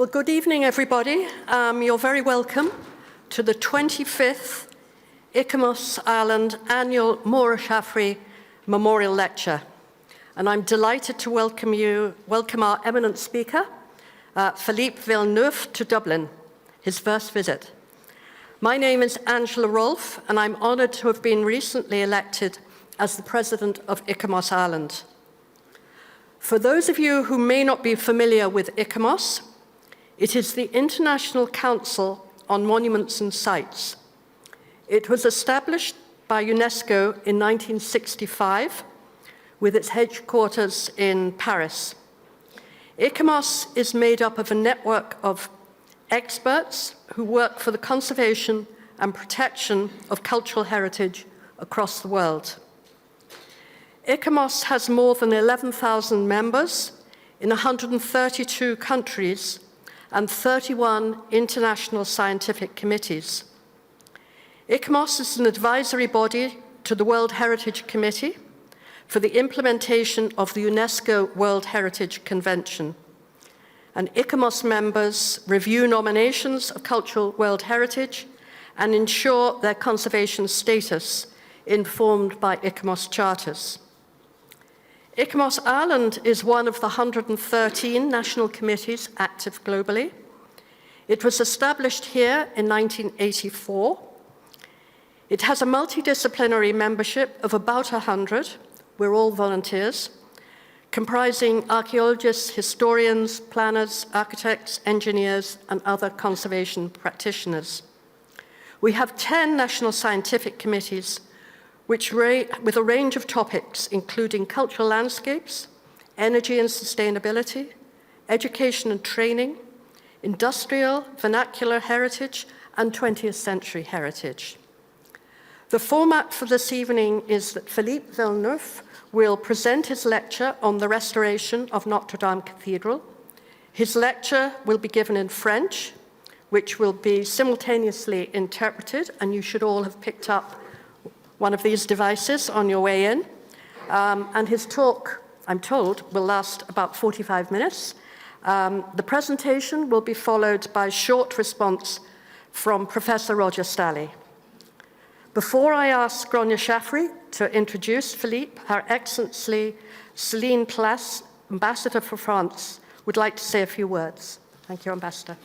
Well, good evening, everybody. You're very welcome to the 25th ICOMOS Ireland Annual Maura Shaffrey Memorial Lecture. And I'm delighted to welcome our eminent speaker, Philippe Villeneuve, to Dublin, his first visit. My name is Angela Rolfe, and I'm honoured to have been recently elected as the President of ICOMOS Ireland. For those of you who may not be familiar with ICOMOS, it is the International Council on Monuments and Sites. It was established by UNESCO in 1965 with its headquarters in Paris. ICOMOS is made up of a network of experts who work for the conservation and protection of cultural heritage across the world. ICOMOS has more than 11,000 members in 132 countries and 31 international scientific committees. ICOMOS is an advisory body to the World Heritage Committee for the implementation of the UNESCO World Heritage Convention. And ICOMOS members review nominations of cultural world heritage and ensure their conservation status informed by ICOMOS charters. ICOMOS Ireland is one of the 113 national committees active globally. It was established here in 1984. It has a multidisciplinary membership of about 100, we're all volunteers, comprising archaeologists, historians, planners, architects, engineers, and other conservation practitioners. We have 10 national scientific committees with a range of topics, including cultural landscapes, energy and sustainability, education and training, industrial, vernacular heritage, and 20th century heritage. The format for this evening is that Philippe Villeneuve will present his lecture on the restoration of Notre-Dame Cathedral. His lecture will be given in French, which will be simultaneously interpreted, and you should all have picked up one of these devices on your way in. And his talk, I'm told, will last about 45 minutes. The presentation will be followed by a short response from Professor Roger Stalley. Before I ask Gráinne Shaffrey to introduce Philippe, Her Excellency Céline, Ambassador for France, would like to say a few words. Thank you, Ambassador.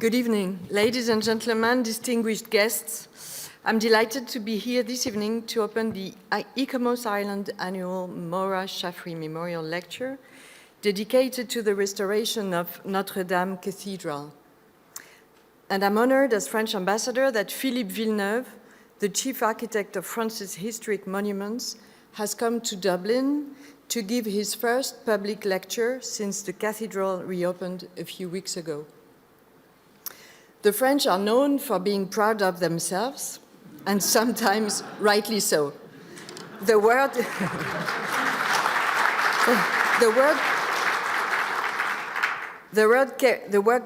Good evening, ladies and gentlemen, distinguished guests. I'm delighted to be here this evening to open the ICOMOS Ireland Annual Maura Shaffrey Memorial Lecture dedicated to the restoration of Notre-Dame Cathedral. And I'm honored as French ambassador that Philippe Villeneuve, the chief architect of France's historic monuments, has come to Dublin to give his first public lecture since the cathedral reopened a few weeks ago. The French are known for being proud of themselves, and sometimes rightly so. The work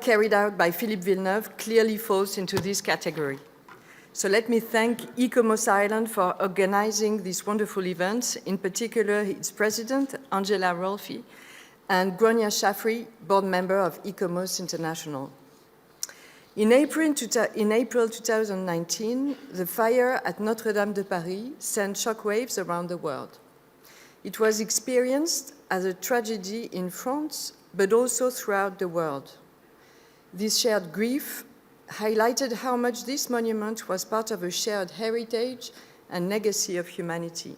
carried out by Philippe Villeneuve clearly falls into this category. So let me thank ICOMOS Ireland for organizing this wonderful event, in particular its president, Angela Rolfe, and Gráinne Shaffrey, board member of ICOMOS International. In April 2019, the fire at Notre-Dame de Paris sent shockwaves around the world. It was experienced as a tragedy in France, but also throughout the world. This shared grief highlighted how much this monument was part of a shared heritage and legacy of humanity.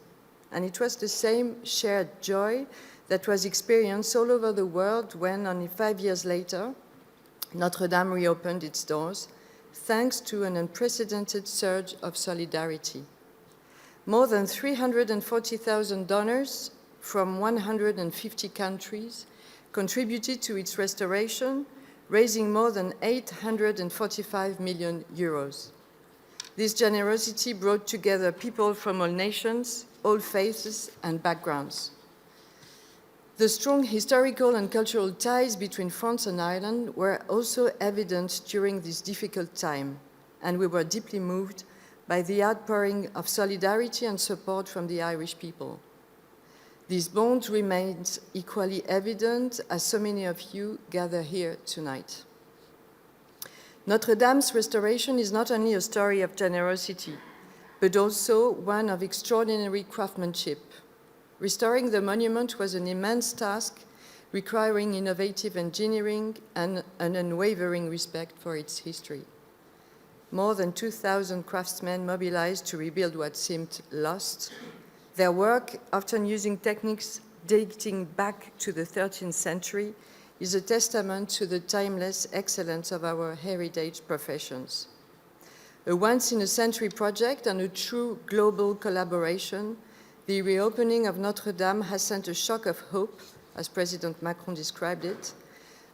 And it was the same shared joy that was experienced all over the world when, only 5 years later, Notre-Dame reopened its doors, thanks to an unprecedented surge of solidarity. More than 340,000 donors from 150 countries contributed to its restoration, raising more than 845 million euros. This generosity brought together people from all nations, all faiths and backgrounds. The strong historical and cultural ties between France and Ireland were also evident during this difficult time, and we were deeply moved by the outpouring of solidarity and support from the Irish people. This bond remains equally evident as so many of you gather here tonight. Notre-Dame's restoration is not only a story of generosity, but also one of extraordinary craftsmanship. Restoring the monument was an immense task requiring innovative engineering and an unwavering respect for its history. More than 2,000 craftsmen mobilized to rebuild what seemed lost. Their work, often using techniques dating back to the 13th century, is a testament to the timeless excellence of our heritage professions. A once-in-a-century project and a true global collaboration, the reopening of Notre-Dame has sent a shock of hope, as President Macron described it,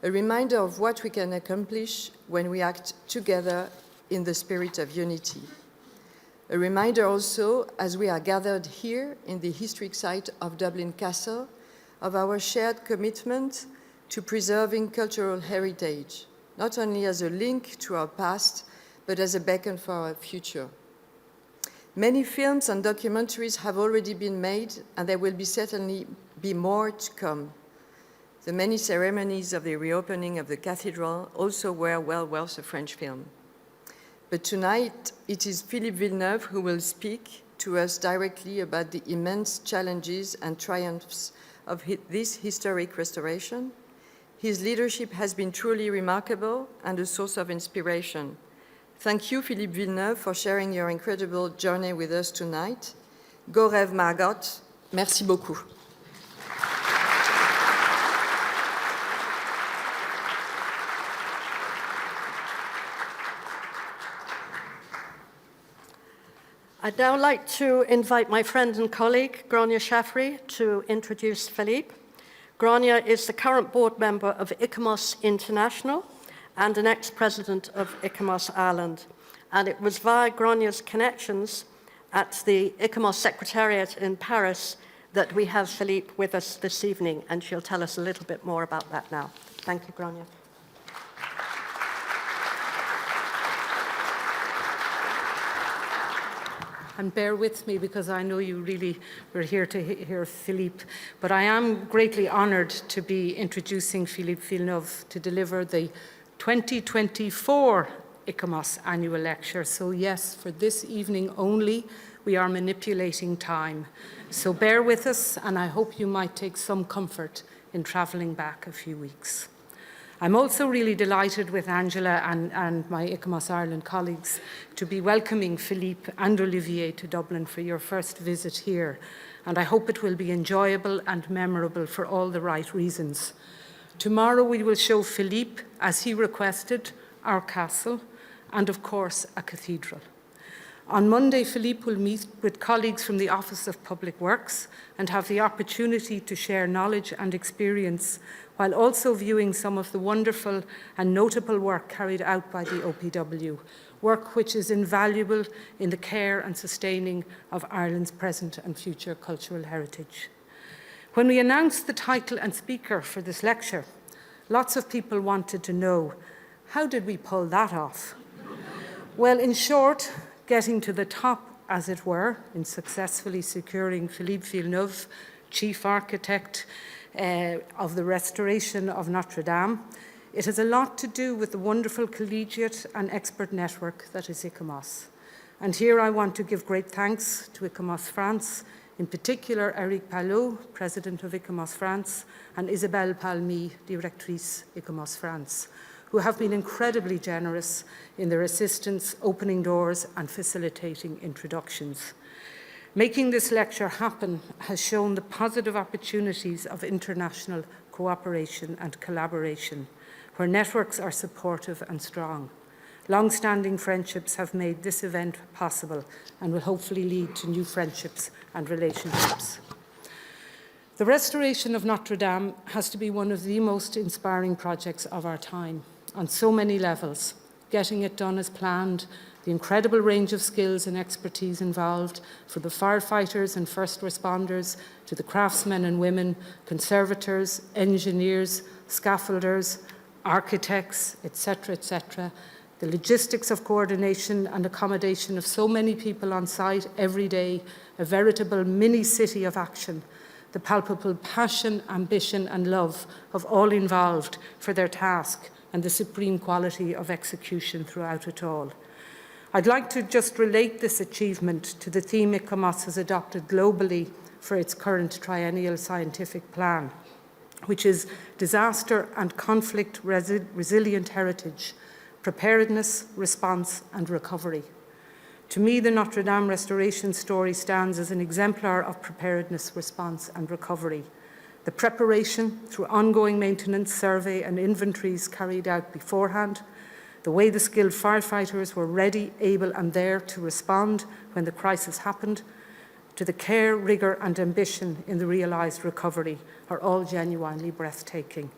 a reminder of what we can accomplish when we act together in the spirit of unity. A reminder also, as we are gathered here in the historic site of Dublin Castle, of our shared commitment to preserving cultural heritage, not only as a link to our past, but as a beacon for our future. Many films and documentaries have already been made, and there will certainly be more to come. The many ceremonies of the reopening of the cathedral also were well worth a French film. But tonight, it is Philippe Villeneuve who will speak to us directly about the immense challenges and triumphs of this historic restoration. His leadership has been truly remarkable and a source of inspiration. Thank you, Philippe Villeneuve, for sharing your incredible journey with us tonight. Go rêve, Margot. Merci beaucoup. I'd now like to invite my friend and colleague, Gráinne Shaffrey, to introduce Philippe. Gráinne is the current board member of ICOMOS International and an ex-president of ICOMOS Ireland. And it was via Gráinne's connections at the ICOMOS Secretariat in Paris that we have Philippe with us this evening, and she'll tell us a little bit more about that now. Thank you, Gráinne. And bear with me because I know you really were here to hear Philippe, but I am greatly honoured to be introducing Philippe Villeneuve to deliver the 2024 ICOMOS annual lecture. So yes, for this evening only, we are manipulating time. So bear with us, and I hope you might take some comfort in travelling back a few weeks. I'm also really delighted with Angela and my ICOMOS Ireland colleagues to be welcoming Philippe and Olivier to Dublin for your first visit here. And I hope it will be enjoyable and memorable for all the right reasons. Tomorrow we will show Philippe, as he requested, our castle and of course a cathedral. On Monday, Philippe will meet with colleagues from the Office of Public Works and have the opportunity to share knowledge and experience while also viewing some of the wonderful and notable work carried out by the OPW, work which is invaluable in the care and sustaining of Ireland's present and future cultural heritage. When we announced the title and speaker for this lecture, lots of people wanted to know, how did we pull that off? Well, in short, getting to the top, as it were, in successfully securing Philippe Villeneuve, chief architect of the restoration of Notre-Dame, it has a lot to do with the wonderful collegiate and expert network that is ICOMOS. And here I want to give great thanks to ICOMOS France, in particular Eric Palot, president of ICOMOS France, and Isabelle Palmy, directrice ICOMOS France, who have been incredibly generous in their assistance, opening doors and facilitating introductions. Making this lecture happen has shown the positive opportunities of international cooperation and collaboration, where networks are supportive and strong. Long-standing friendships have made this event possible and will hopefully lead to new friendships and relationships. The restoration of Notre-Dame has to be one of the most inspiring projects of our time on so many levels. Getting it done as planned, the incredible range of skills and expertise involved, for the firefighters and first responders, to the craftsmen and women, conservators, engineers, scaffolders, architects, etc., The logistics of coordination and accommodation of so many people on site every day, a veritable mini-city of action, the palpable passion, ambition and love of all involved for their task, and the supreme quality of execution throughout it all. I'd like to just relate this achievement to the theme ICOMOS has adopted globally for its current triennial scientific plan, which is disaster and conflict resilient heritage, preparedness, response and recovery. To me, the Notre-Dame restoration story stands as an exemplar of preparedness, response and recovery. The preparation through ongoing maintenance, survey and inventories carried out beforehand, the way the skilled firefighters were ready, able and there to respond when the crisis happened, to the care, rigour and ambition in the realised recovery are all genuinely breathtaking.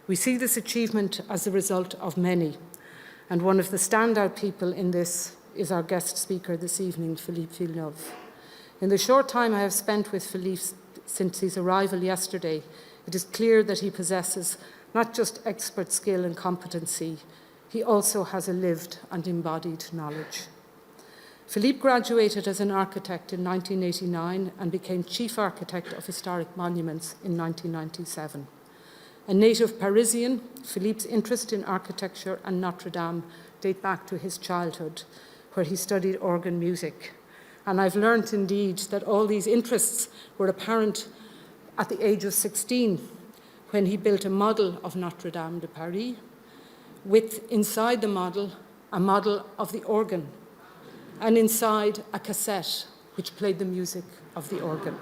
We see this achievement as the result of many, and one of the standout people in this is our guest speaker this evening, Philippe Villeneuve. In the short time I have spent with Philippe since his arrival yesterday, it is clear that he possesses not just expert skill and competency, he also has a lived and embodied knowledge. Philippe graduated as an architect in 1989 and became Chief Architect of Historic Monuments in 1997. A native Parisian, Philippe's interest in architecture and Notre-Dame date back to his childhood, where he studied organ music. And I've learnt indeed that all these interests were apparent at the age of 16, when he built a model of Notre-Dame de Paris, with inside the model, a model of the organ, and inside a cassette which played the music of the organ.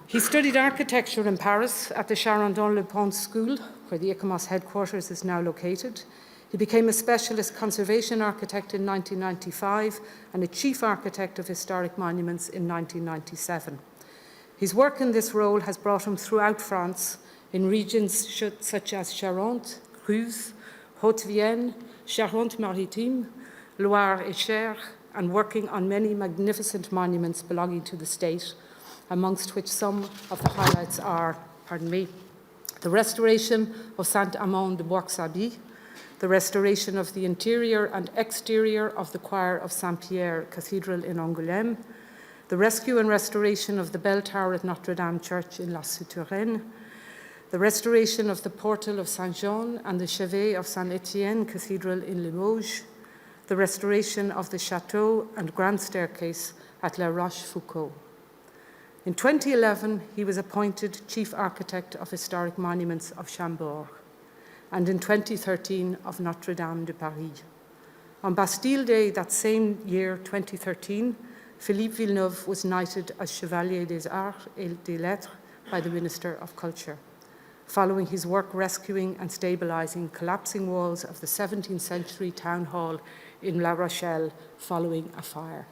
He studied architecture in Paris at the Charenton-le-Pont School, where the ICOMOS headquarters is now located. He became a specialist conservation architect in 1995 and a chief architect of historic monuments in 1997. His work in this role has brought him throughout France in regions such as Charente, Creuse, Haute-Vienne, Charente-Maritime, Loire et Cher, and working on many magnificent monuments belonging to the state, amongst which some of the highlights are, the restoration of Saint-Amand de Bois-Xaby, the restoration of the interior and exterior of the choir of Saint-Pierre Cathedral in Angoulême, the rescue and restoration of the bell tower at Notre-Dame Church in La Souterraine, the restoration of the portal of Saint-Jean and the chevet of Saint-Étienne Cathedral in Limoges, the restoration of the chateau and grand staircase at La Rochefoucauld. In 2011, he was appointed Chief Architect of Historic Monuments of Chambord, and in 2013 of Notre-Dame de Paris. On Bastille Day that same year, 2013, Philippe Villeneuve was knighted as Chevalier des Arts et des Lettres by the Minister of Culture, following his work rescuing and stabilising collapsing walls of the 17th century town hall in La Rochelle following a fire.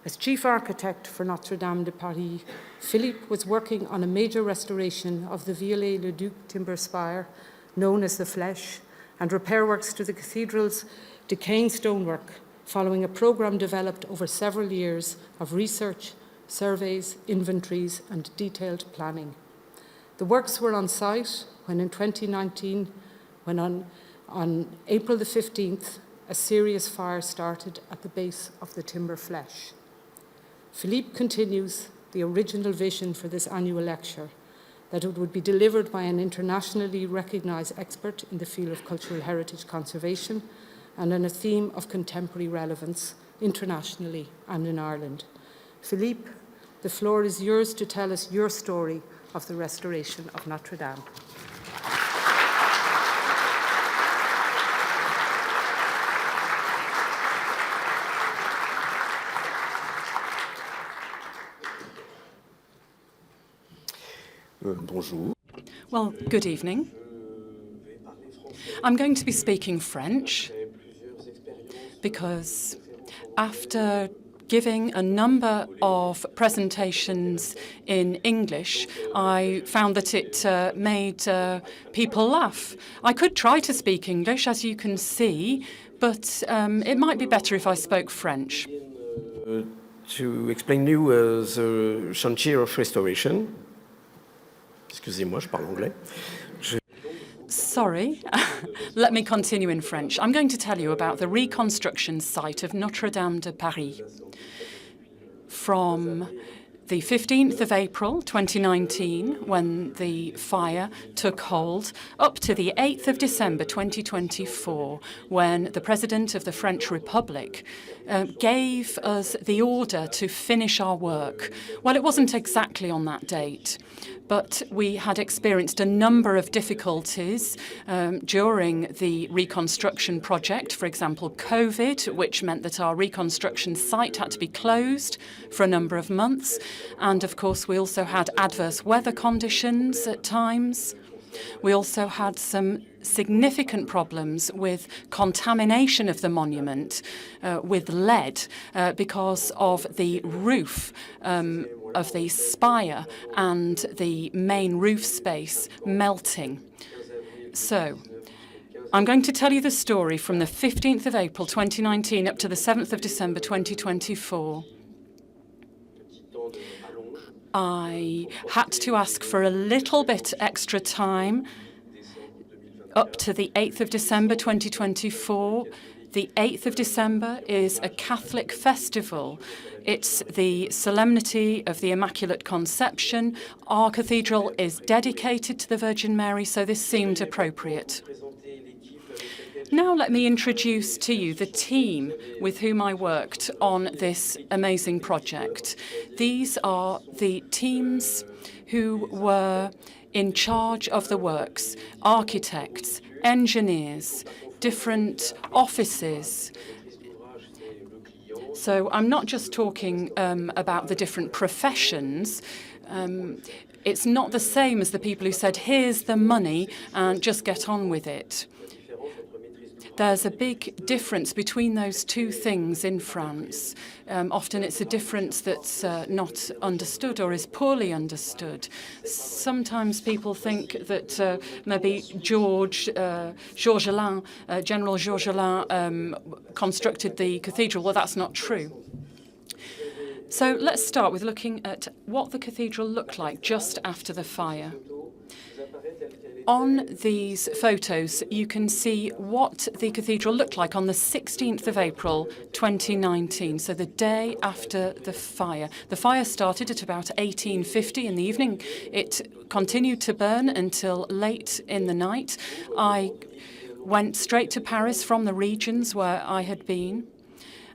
As chief architect for Notre-Dame de Paris, Philippe was working on a major restoration of the Viollet-le-Duc timber spire, known as the Flèche, and repair works to the cathedral's decaying stonework, following a programme developed over several years of research, surveys, inventories, and detailed planning. The works were on site when in 2019, when on April the 15th, a serious fire started at the base of the timber Flèche. Philippe continues the original vision for this annual lecture, that it would be delivered by an internationally recognised expert in the field of cultural heritage conservation and on a theme of contemporary relevance internationally and in Ireland. Philippe, the floor is yours to tell us your story of the restoration of Notre-Dame. Bonjour. Well, good evening. I'm going to be speaking French because after giving a number of presentations in English, I found that it made people laugh. I could try to speak English, as you can see, but it might be better if I spoke French. To explain you the chantier of restoration. Excusez-moi, je parle anglais. Sorry, let me continue in French. I'm going to tell you about the reconstruction site of Notre-Dame de Paris from the 15th of April 2019, when the fire took hold, up to the 8th of December 2024, when the President of the French Republic gave us the order to finish our work. Well, it wasn't exactly on that date, but we had experienced a number of difficulties during the reconstruction project. For example, COVID, which meant that our reconstruction site had to be closed for a number of months. And of course, we also had adverse weather conditions at times. We also had some significant problems with contamination of the monument with lead because of the roof of the spire and the main roof space melting. So I'm going to tell you the story from the 15th of April 2019 up to the 7th of December 2024. I had to ask for a little bit extra time up to the 8th of December 2024. The 8th of December is a Catholic festival. It's the Solemnity of the Immaculate Conception. Our cathedral is dedicated to the Virgin Mary, so this seemed appropriate. Now let me introduce to you the team with whom I worked on this amazing project. These are the teams who were in charge of the works: architects, engineers, different offices. So I'm not just talking about the different professions. It's not the same as the people who said, here's the money and just get on with it. There's a big difference between those two things in France. Often it's a difference that's not understood or is poorly understood. Sometimes people think that maybe General Georges Alain constructed the cathedral. Well, that's not true. So let's start with looking at what the cathedral looked like just after the fire. On these photos, you can see what the cathedral looked like on the 16th of April 2019, so the day after the fire. The fire started at about 1850 in the evening. It continued to burn until late in the night. I went straight to Paris from the regions where I had been,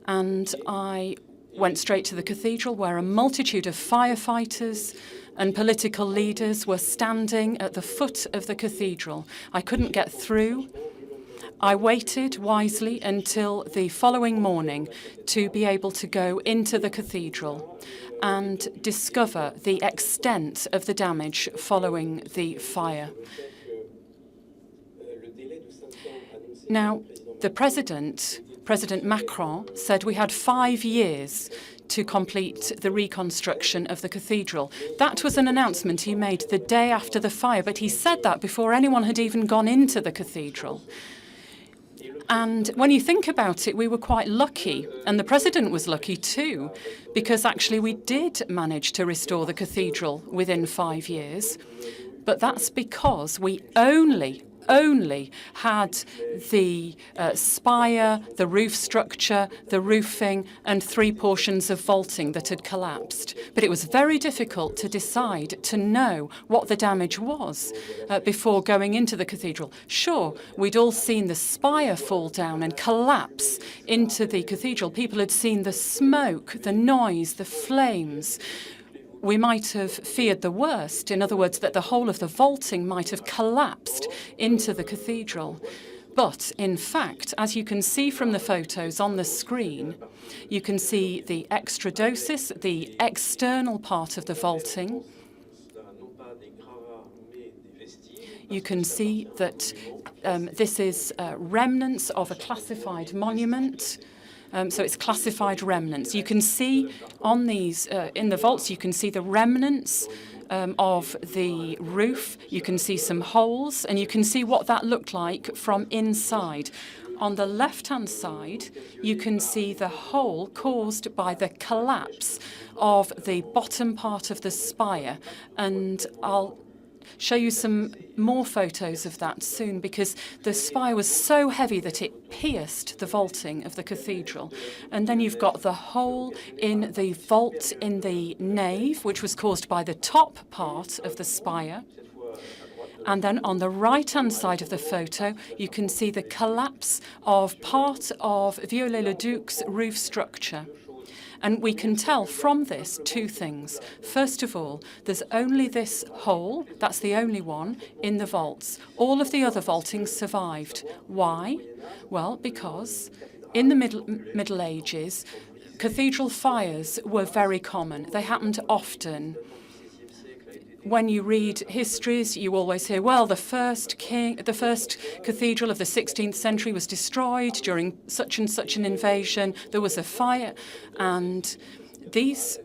and I went straight to the cathedral, where a multitude of firefighters and political leaders were standing at the foot of the cathedral. I couldn't get through. I waited wisely until the following morning to be able to go into the cathedral and discover the extent of the damage following the fire. Now, the President Macron, said we had 5 years to complete the reconstruction of the cathedral. That was an announcement he made the day after the fire, but he said that before anyone had even gone into the cathedral. And when you think about it, we were quite lucky, and the President was lucky too, because actually we did manage to restore the cathedral within 5 years. But that's because we only had the spire, the roof structure, the roofing, and 3 portions of vaulting that had collapsed. But it was very difficult to decide, to know what the damage was before going into the cathedral. Sure, we'd all seen the spire fall down and collapse into the cathedral. People had seen the smoke, the noise, the flames. We might have feared the worst, in other words, that the whole of the vaulting might have collapsed into the cathedral. But in fact, as you can see from the photos on the screen, you can see the extradosis, the external part of the vaulting. You can see that this is remnants of a classified monument. So it's classified remnants. You can see on these, in the vaults, you can see the remnants of the roof. You can see some holes, and you can see what that looked like from inside. On the left-hand side, you can see the hole caused by the collapse of the bottom part of the spire. And I'll show you some more photos of that soon, because the spire was so heavy that it pierced the vaulting of the cathedral. And then you've got the hole in the vault in the nave, which was caused by the top part of the spire. And then on the right-hand side of the photo, you can see the collapse of part of Viollet-le-Duc's roof structure. And we can tell from this two things. First of all, there's only this hole, that's the only one, in the vaults. All of the other vaultings survived. Why? Well, because in the Middle Ages, cathedral fires were very common. They happened often. When you read histories, you always hear, well, the first cathedral of the 16th century was destroyed during such and such an invasion. There was a fire, and these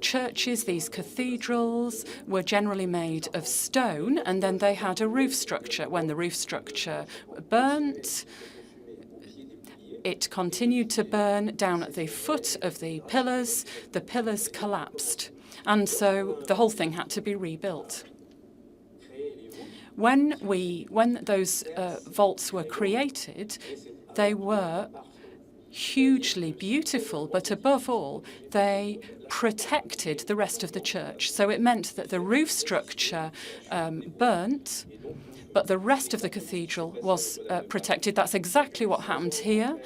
churches, these cathedrals, were generally made of stone, and then they had a roof structure. When the roof structure burnt, it continued to burn down at the foot of the pillars collapsed. And so the whole thing had to be rebuilt. When those vaults were created, they were hugely beautiful, but above all, they protected the rest of the church. So it meant that the roof structure burnt, but the rest of the cathedral was protected. That's exactly what happened here.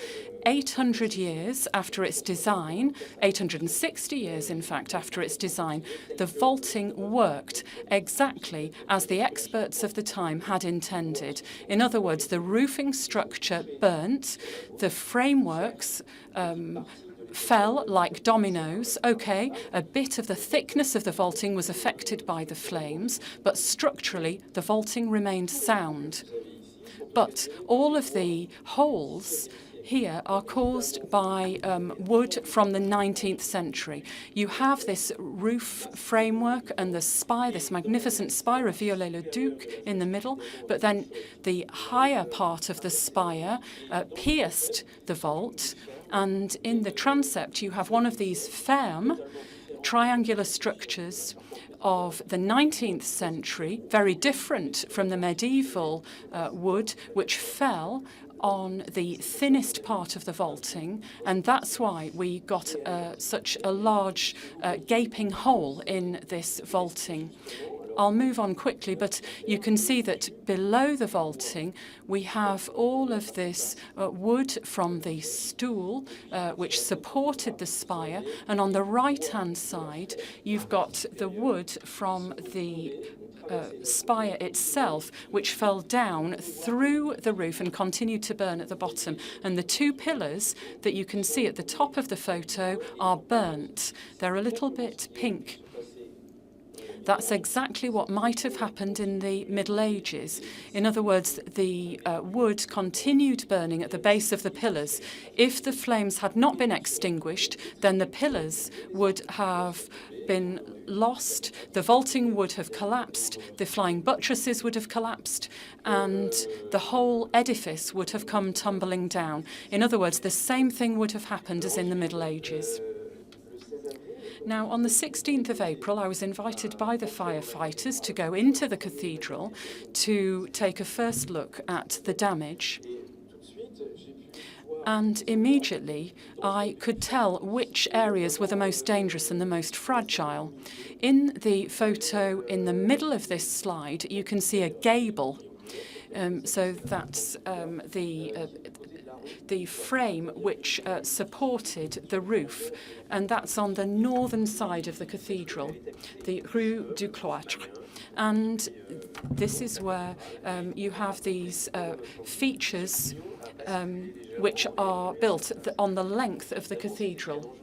800 years after its design, 860 years, in fact, after its design, the vaulting worked exactly as the experts of the time had intended. In other words, the roofing structure burnt, the frameworks fell like dominoes. Okay, a bit of the thickness of the vaulting was affected by the flames, but structurally, the vaulting remained sound. But all of the holes here are caused by wood from the 19th century. You have this roof framework and the spire, this magnificent spire of Viollet-le-Duc in the middle, but then the higher part of the spire pierced the vault, and in the transept you have one of these fermes, triangular structures of the 19th century, very different from the medieval wood, which fell on the thinnest part of the vaulting, and that's why we got such a large gaping hole in this vaulting. I'll move on quickly, but you can see that below the vaulting we have all of this wood from the stool which supported the spire, and on the right-hand side you've got the wood from the spire itself, which fell down through the roof and continued to burn at the bottom. And the two pillars that you can see at the top of the photo are burnt. They're a little bit pink. That's exactly what might have happened in the Middle Ages. In other words, the wood continued burning at the base of the pillars. If the flames had not been extinguished, then the pillars would have been lost, the vaulting would have collapsed, the flying buttresses would have collapsed, and the whole edifice would have come tumbling down. In other words, the same thing would have happened as in the Middle Ages. Now, on the 16th of April, I was invited by the firefighters to go into the cathedral to take a first look at the damage. And immediately, I could tell which areas were the most dangerous and the most fragile. In the photo in the middle of this slide, you can see a gable. So that's the frame which supported the roof, and that's on the northern side of the cathedral, the Rue du Cloître. And this is where you have these features which are built on the length of the cathedral.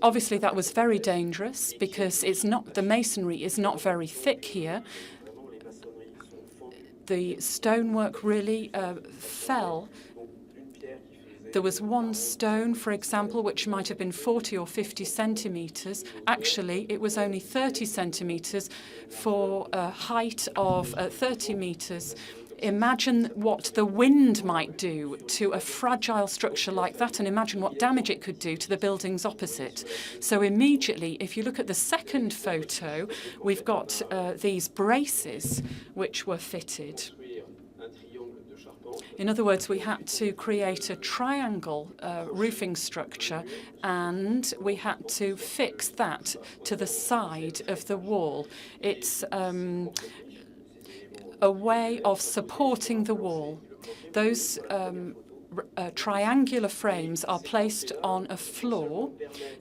Obviously, that was very dangerous because the masonry is not very thick here. The stonework really fell. There was one stone, for example, which might have been 40 or 50 centimetres. Actually, it was only 30 centimetres for a height of 30 metres. imagine what the wind might do to a fragile structure like that, and imagine what damage it could do to the buildings opposite. So immediately, if you look at the second photo, we've got these braces which were fitted. In other words, we had to create a triangle roofing structure, and we had to fix that to the side of the wall. It's a way of supporting the wall. Those triangular frames are placed on a floor.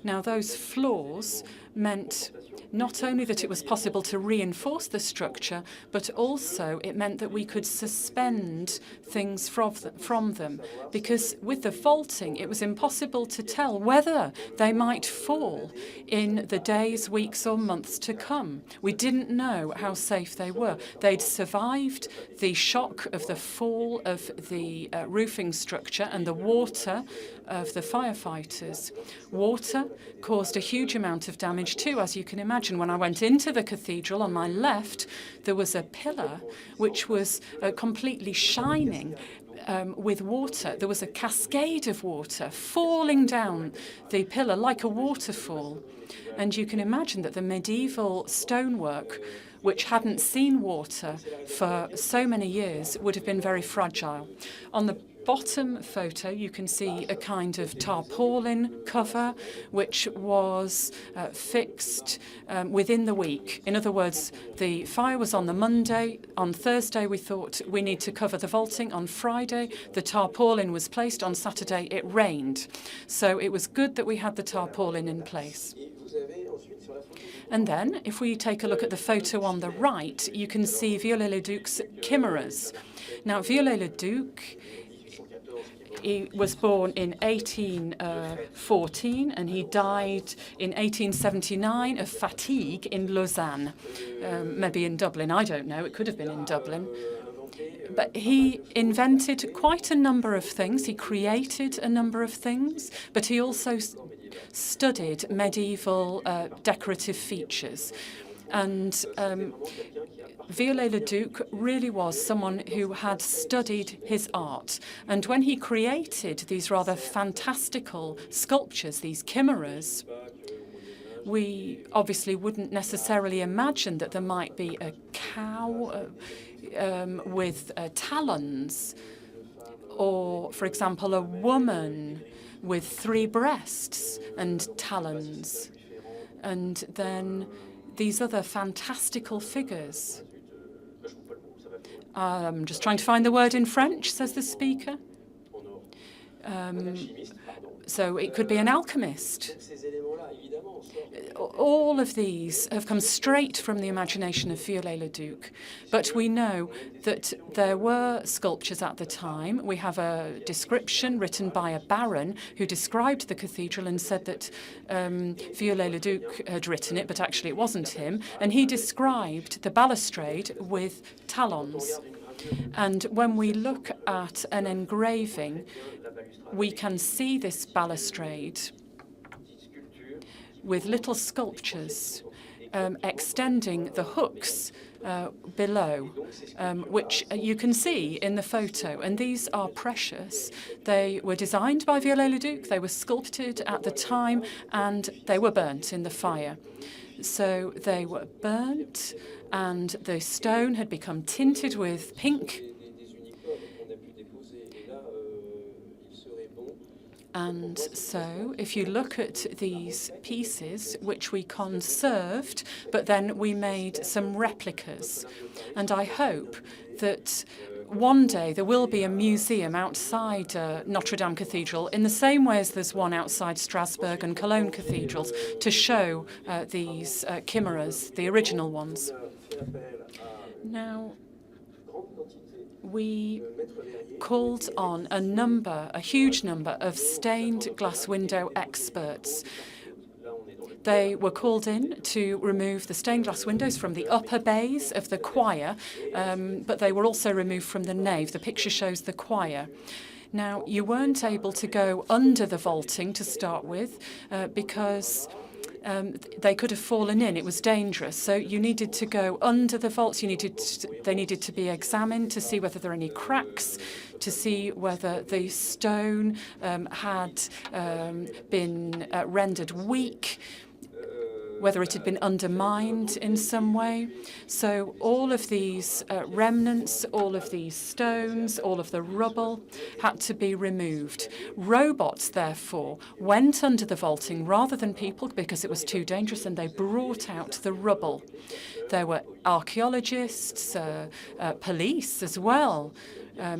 Now, those floors meant not only that it was possible to reinforce the structure, but also it meant that we could suspend things from them. Because with the vaulting, it was impossible to tell whether they might fall in the days, weeks, or months to come. We didn't know how safe they were. They'd survived the shock of the fall of the roofing structure and the water of the firefighters. Water caused a huge amount of damage too, as you can imagine. When I went into the cathedral, on my left, there was a pillar which was completely shining with water. There was a cascade of water falling down the pillar like a waterfall. And you can imagine that the medieval stonework, which hadn't seen water for so many years, would have been very fragile. On the bottom photo, you can see a kind of tarpaulin cover, which was fixed within the week. In other words, the fire was on the Monday. On Thursday, we thought we need to cover the vaulting. On Friday, the tarpaulin was placed. On Saturday, it rained. So it was good that we had the tarpaulin in place. And then, if we take a look at the photo on the right, you can see Viollet-le-Duc's chimeras. Now, Viollet-le-Duc, he was born in 1814 and he died in 1879 of fatigue in Lausanne. Maybe in Dublin, I don't know. It could have been in Dublin. But he invented quite a number of things. He created a number of things, but he also studied medieval decorative features. And Viollet-le-Duc really was someone who had studied his art. And when he created these rather fantastical sculptures, these chimeras, we obviously wouldn't necessarily imagine that there might be a cow with talons, or, for example, a woman with 3 breasts and talons, and then these other fantastical figures. I'm just trying to find the word in French, says the speaker. So it could be an alchemist. All of these have come straight from the imagination of Viollet-le-Duc. But we know that there were sculptures at the time. We have a description written by a baron who described the cathedral and said that Viollet-le-Duc had written it, but actually it wasn't him. And he described the balustrade with talons. And when we look at an engraving, we can see this balustrade with little sculptures extending the hooks below, which you can see in the photo. And these are precious. They were designed by Viollet-le-Duc, they were sculpted at the time, and they were burnt in the fire. So they were burnt, and the stone had become tinted with pink. And so if you look at these pieces, which we conserved, but then we made some replicas. And I hope that one day there will be a museum outside Notre-Dame Cathedral, in the same way as there's one outside Strasbourg and Cologne cathedrals, to show these chimeras, the original ones. Now, we called on a huge number of stained glass window experts. They were called in to remove the stained glass windows from the upper bays of the choir, but they were also removed from the nave. The picture shows the choir. Now, you weren't able to go under the vaulting to start with because they could have fallen in. It was dangerous. So you needed to go under the vaults. They needed to be examined to see whether there are any cracks, to see whether the stone had been rendered weak, whether it had been undermined in some way. So all of these remnants, all of these stones, all of the rubble had to be removed. Robots, therefore, went under the vaulting rather than people because it was too dangerous, and they brought out the rubble. There were archaeologists, police as well,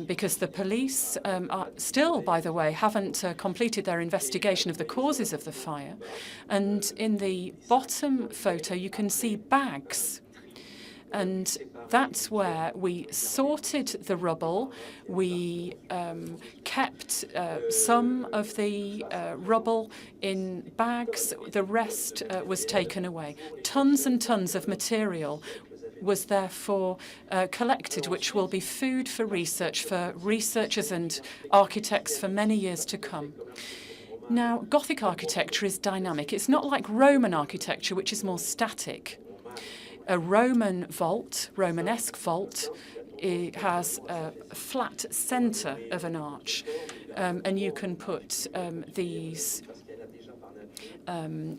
because the police are still, by the way, haven't completed their investigation of the causes of the fire. And in the bottom photo, you can see bags. And that's where we sorted the rubble. We kept some of the rubble in bags. The rest was taken away. Tons and tons of material was therefore collected, which will be food for researchers and architects for many years to come. Now, Gothic architecture is dynamic. It's not like Roman architecture, which is more static. A Roman vault, Romanesque vault, it has a flat centre of an arch, and you can put these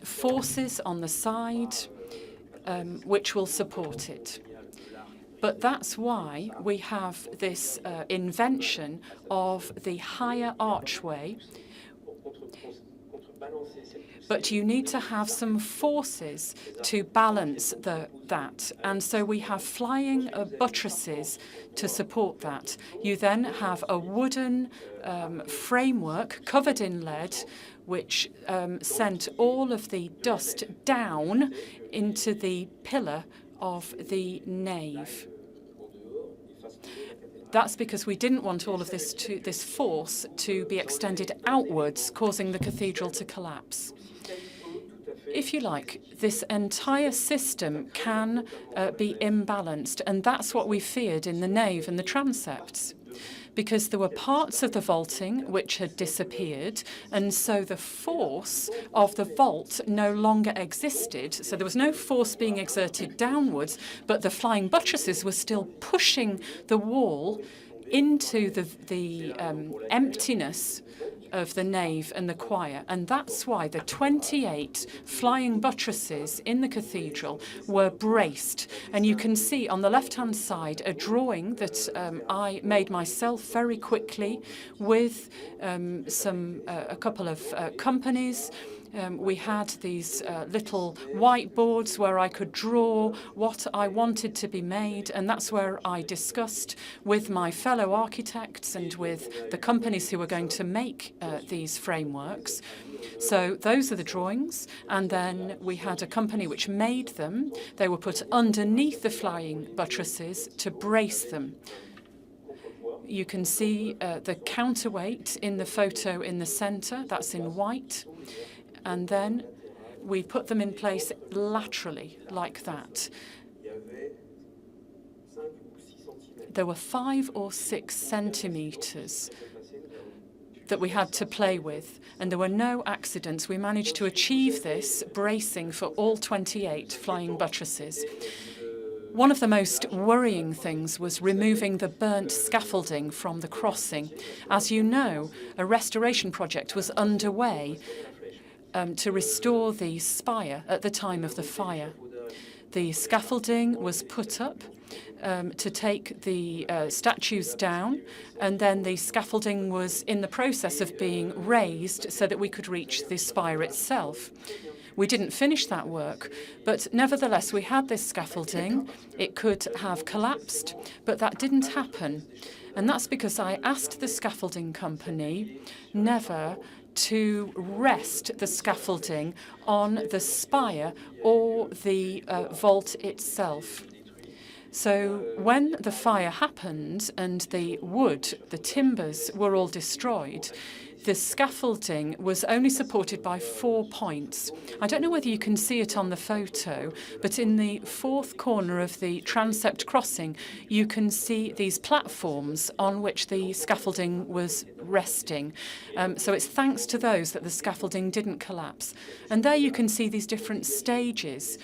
forces on the side, which will support it. But that's why we have this invention of the higher archway. But you need to have some forces to balance that. And so we have flying buttresses to support that. You then have a wooden framework covered in lead, which sent all of the dust down into the pillar of the nave. That's because we didn't want all of this force to be extended outwards, causing the cathedral to collapse. If you like, this entire system can be imbalanced, and that's what we feared in the nave and the transepts, because there were parts of the vaulting which had disappeared, and so the force of the vault no longer existed. So there was no force being exerted downwards, but the flying buttresses were still pushing the wall into the emptiness of the nave and the choir. And that's why the 28 flying buttresses in the cathedral were braced. And you can see on the left-hand side a drawing that I made myself very quickly with a couple of companies. We had these little whiteboards where I could draw what I wanted to be made, and that's where I discussed with my fellow architects and with the companies who were going to make these frameworks. So those are the drawings, and then we had a company which made them. They were put underneath the flying buttresses to brace them. You can see the counterweight in the photo in the centre, that's in white. And then we put them in place laterally, like that. There were 5 or 6 centimetres that we had to play with, and there were no accidents. We managed to achieve this bracing for all 28 flying buttresses. One of the most worrying things was removing the burnt scaffolding from the crossing. As you know, a restoration project was underway to restore the spire at the time of the fire. The scaffolding was put up to take the statues down, and then the scaffolding was in the process of being raised so that we could reach the spire itself. We didn't finish that work, but nevertheless we had this scaffolding. It could have collapsed, but that didn't happen. And that's because I asked the scaffolding company never to rest the scaffolding on the spire or the vault itself. So when the fire happened and the wood, the timbers, were all destroyed, the scaffolding was only supported by 4 points. I don't know whether you can see it on the photo, but in the fourth corner of the transept crossing, you can see these platforms on which the scaffolding was resting. So it's thanks to those that the scaffolding didn't collapse. And there you can see these different stages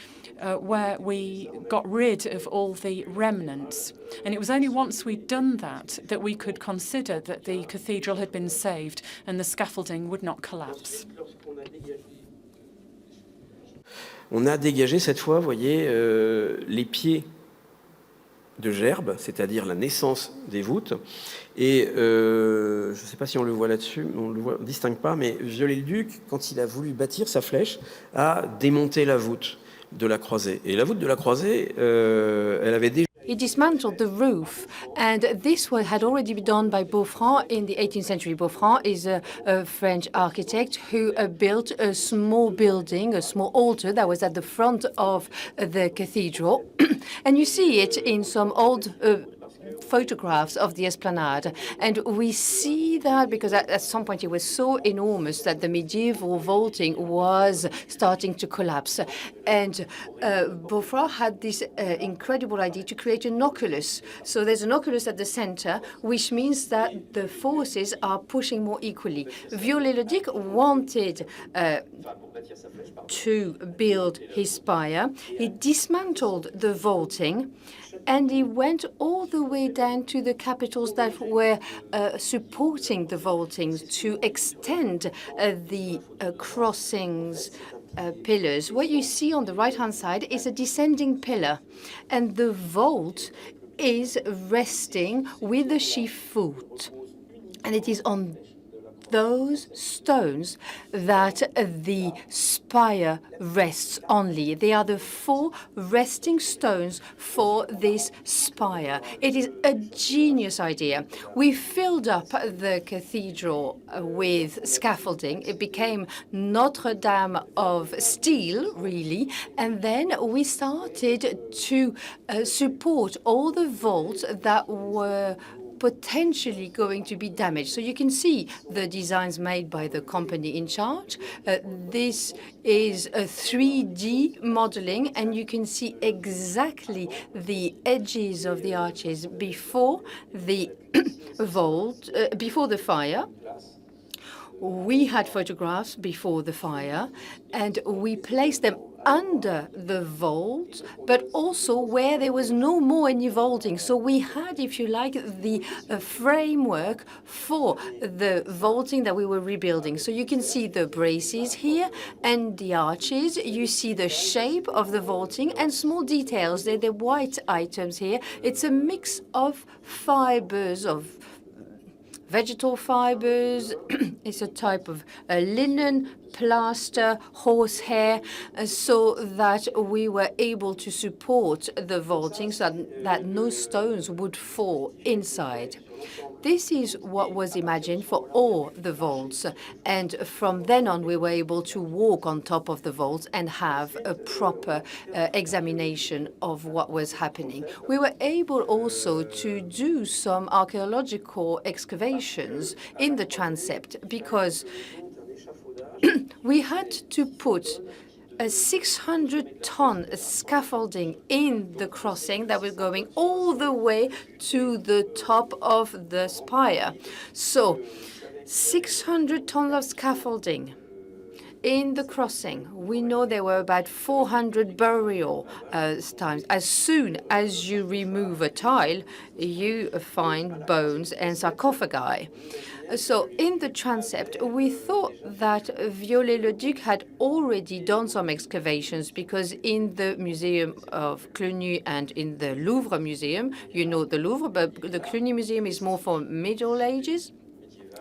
where we got rid of all the remnants. And it was only once we'd done that that we could consider that the cathedral had been saved and the scaffolding would not collapse. On a dégagé cette fois, vous voyez, les pieds de gerbe, c'est-à-dire la naissance des voûtes. Et je ne sais pas si on le voit là-dessus, on ne distingue pas, mais Viollet-le-Duc, quand il a voulu bâtir sa flèche, a démonté la voûte de la croisée. Et la voûte de la croisée, elle avait déjà... He dismantled the roof, and this had already been done by Beaufranc in the 18th century. Beaufranc is a French architect who built a small building, a small altar that was at the front of the cathedral. And you see it in some old photographs of the esplanade. And we see that because at some point it was so enormous that the medieval vaulting was starting to collapse. And Beaufranc had this incredible idea to create an oculus. So there's an oculus at the center, which means that the forces are pushing more equally. Viollet-le-Duc wanted to build his spire. He dismantled the vaulting, and he went all the way down to the capitals that were supporting the vaultings to extend the crossings pillars. What you see on the right-hand side is a descending pillar, and the vault is resting with the sheaf foot. And it is on those stones that the spire rests only. They are the 4 resting stones for this spire. It is a genius idea. We filled up the cathedral with scaffolding. It became Notre-Dame of steel, really, and then we started to support all the vaults that were potentially going to be damaged. So you can see the designs made by the company in charge. This is a 3D modeling, and you can see exactly the edges of the arches before the vault, before the fire. We had photographs before the fire, and we placed them under the vault, but also where there was no more any vaulting. So we had, if you like, the framework for the vaulting that we were rebuilding. So you can see the braces here and the arches. You see the shape of the vaulting and small details. They're the white items here. It's a mix of fibers, of vegetal fibers. It's a type of linen, plaster, horsehair, so that we were able to support the vaulting so that no stones would fall inside. This is what was imagined for all the vaults, and from then on we were able to walk on top of the vaults and have a proper examination of what was happening. We were able also to do some archaeological excavations in the transept because we had to put a 600-ton scaffolding in the crossing that was going all the way to the top of the spire. So 600 tons of scaffolding in the crossing. We know there were about 400 burial times. As soon as you remove a tile, you find bones and sarcophagi. So in the transept, we thought that Viollet-le-Duc had already done some excavations because in the Museum of Cluny and in the Louvre Museum, you know the Louvre, but the Cluny Museum is more for Middle Ages.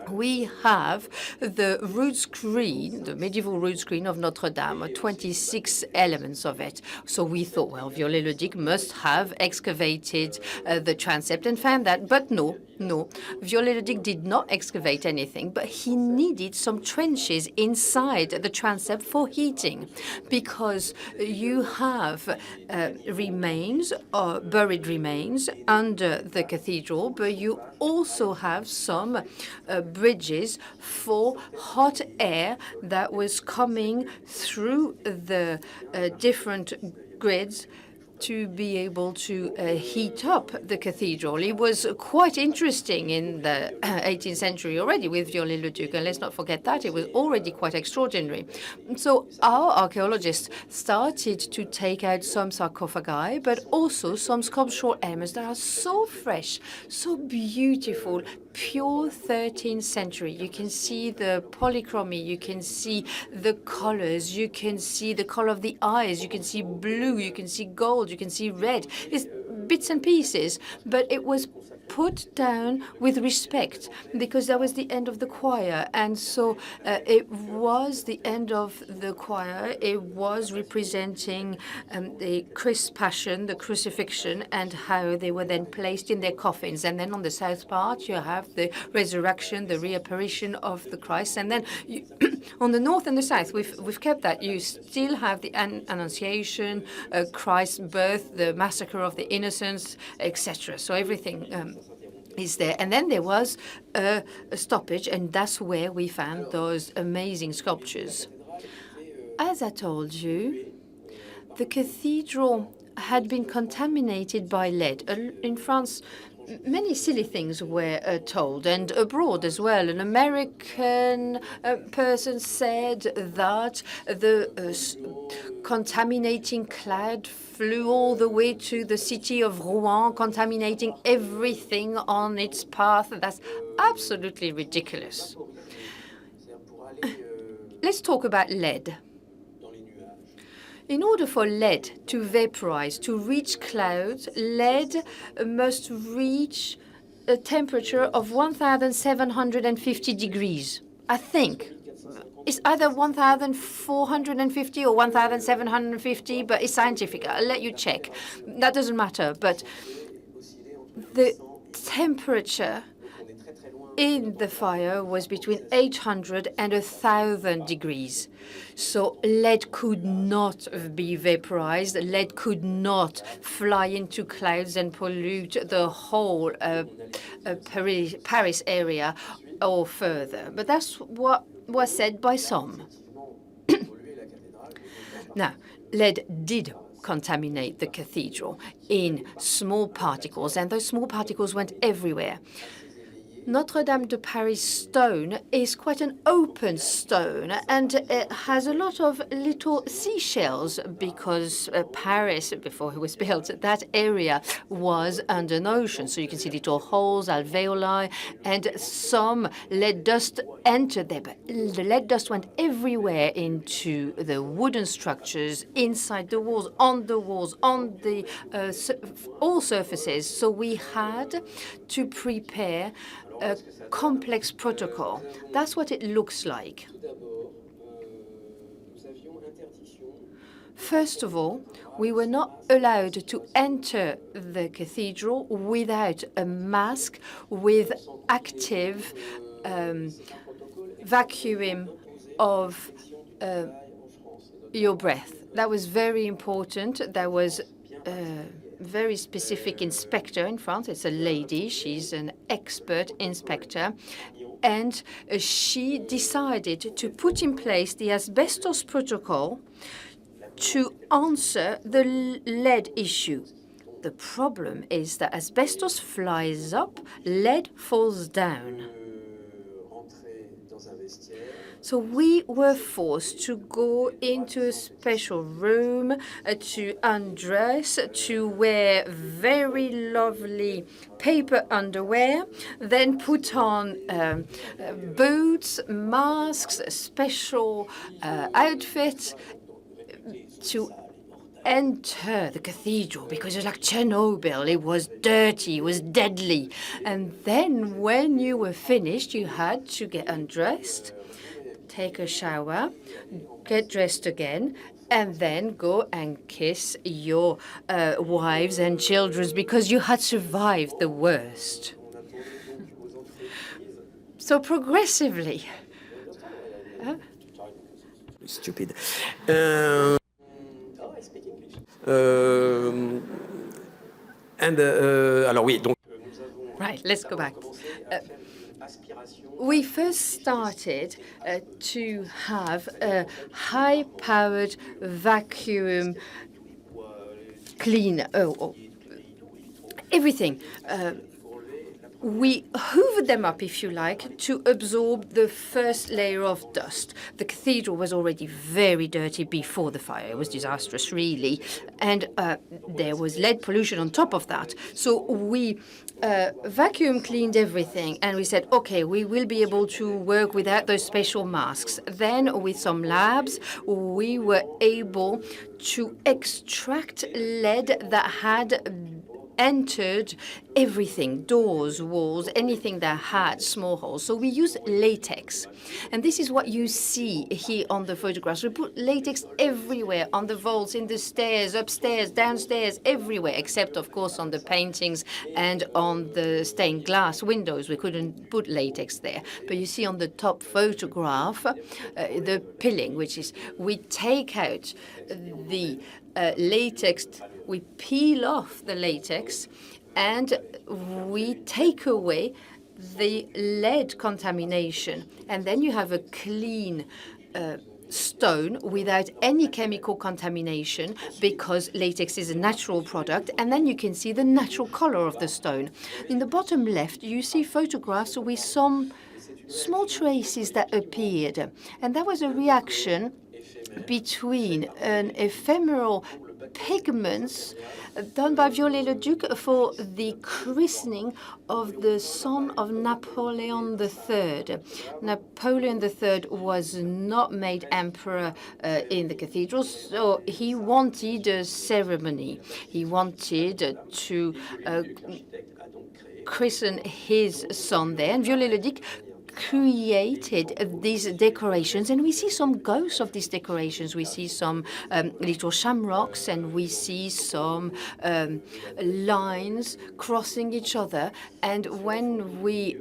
We have the rood screen, the medieval rood screen of Notre-Dame, 26 elements of it. So we thought, well, Viollet-le-Duc must have excavated the transept and found that, but no, No, Viollet-le-Duc did not excavate anything, but he needed some trenches inside the transept for heating, because you have remains, buried remains, under the cathedral, but you also have some bridges for hot air that was coming through the different grids to be able to heat up the cathedral. It was quite interesting in the 18th century already with Viollet-le-Duc, and let's not forget that. It was already quite extraordinary. So our archaeologists started to take out some sarcophagi, but also some sculptural elements that are so fresh, so beautiful, pure 13th century. You can see the polychromy, you can see the colors, you can see the color of the eyes, you can see blue, you can see gold, you can see red. It's bits and pieces, but it was put down with respect because that was the end of the choir. And so it was the end of the choir. It was representing the Christ Passion, the crucifixion, and how they were then placed in their coffins. And then on the south part, you have the resurrection, the reapparition of the Christ. And then on the north and the south, we've kept that. You still have the Annunciation, Christ's birth, the massacre of the innocents, etc. So everything is there. And then there was a stoppage, and that's where we found those amazing sculptures. As I told you, the cathedral had been contaminated by lead. In France, many silly things were told, and abroad as well. An American person said that the contaminating cloud flew all the way to the city of Rouen, contaminating everything on its path. That's absolutely ridiculous. Let's talk about lead. In order for lead to vaporize, to reach clouds, lead must reach a temperature of 1,750 degrees, I think. It's either 1,450 or 1,750, but it's scientific. I'll let you check. That doesn't matter. But the temperature in the fire was between 800 and 1,000 degrees. So lead could not be vaporized. Lead could not fly into clouds and pollute the whole Paris area or further. But that's what was said by some. Now, lead did contaminate the cathedral in small particles, and those small particles went everywhere. Notre-Dame de Paris stone is quite an open stone, and it has a lot of little seashells because Paris, before it was built, that area was under an ocean. So you can see little holes, alveoli, and some lead dust entered there. But the lead dust went everywhere into the wooden structures, inside the walls, on the all surfaces. So we had to prepare a complex protocol. That's what it looks like. First of all, we were not allowed to enter the cathedral without a mask with active vacuum of your breath. That was very important. That was very specific inspector in France. It's a lady. She's an expert inspector. And she decided to put in place the asbestos protocol to answer the lead issue. The problem is that asbestos flies up, lead falls down. So we were forced to go into a special room to undress, to wear very lovely paper underwear, then put on boots, masks, special outfits to enter the cathedral, because it was like Chernobyl. It was dirty, it was deadly. And then when you were finished, you had to get undressed, take a shower, get dressed again, and then go and kiss your wives and children, because you had survived the worst. So progressively. Stupid. Alors oui, donc. Right, let's go back. We first started to have a high-powered vacuum cleaner. Everything. We hoovered them up, if you like, to absorb the first layer of dust. The cathedral was already very dirty before the fire. It was disastrous, really. And there was lead pollution on top of that. So we vacuum cleaned everything, and we said, OK, we will be able to work without those special masks. Then, with some labs, we were able to extract lead that had entered everything, doors, walls, anything that had small holes. So we use latex. And this is what you see here on the photographs. We put latex everywhere, on the vaults, in the stairs, upstairs, downstairs, everywhere, except, of course, on the paintings and on the stained glass windows. We couldn't put latex there. But you see on the top photograph, the pilling, which is we take out the latex, we peel off the latex, and we take away the lead contamination. And then you have a clean stone without any chemical contamination, because latex is a natural product. And then you can see the natural color of the stone. In the bottom left, you see photographs with some small traces that appeared. And that was a reaction between an ephemeral pigments done by Viollet-le-Duc for the christening of the son of Napoleon III. Napoleon III was not made emperor in the cathedral, so he wanted a ceremony. He wanted to christen his son there, and Viollet-le-Duc created these decorations, and we see some ghosts of these decorations. We see some little shamrocks, and we see some lines crossing each other. And when we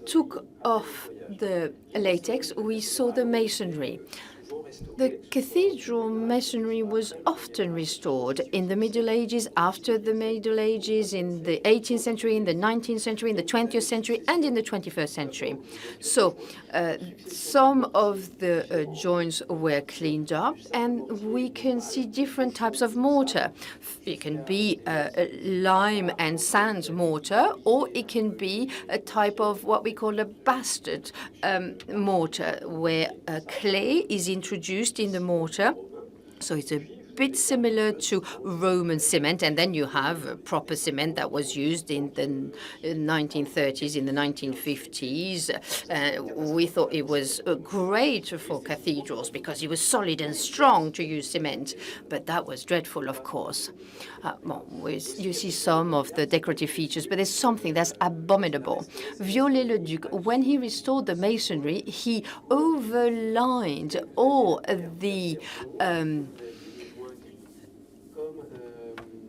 took off the latex, we saw the masonry. The cathedral masonry was often restored in the Middle Ages, after the Middle Ages, in the 18th century, in the 19th century, in the 20th century, and in the 21st century. So some of the joints were cleaned up, and we can see different types of mortar. It can be a lime and sand mortar, or it can be a type of what we call a bastard mortar, where clay is introduced in the mortar. So it's a bit similar to Roman cement, and then you have proper cement that was used in the 1930s, in the 1950s. We thought it was great for cathedrals because it was solid and strong to use cement, but that was dreadful, of course. You see some of the decorative features, but there's something that's abominable. Viollet-le-Duc, when he restored the masonry, he overlined all the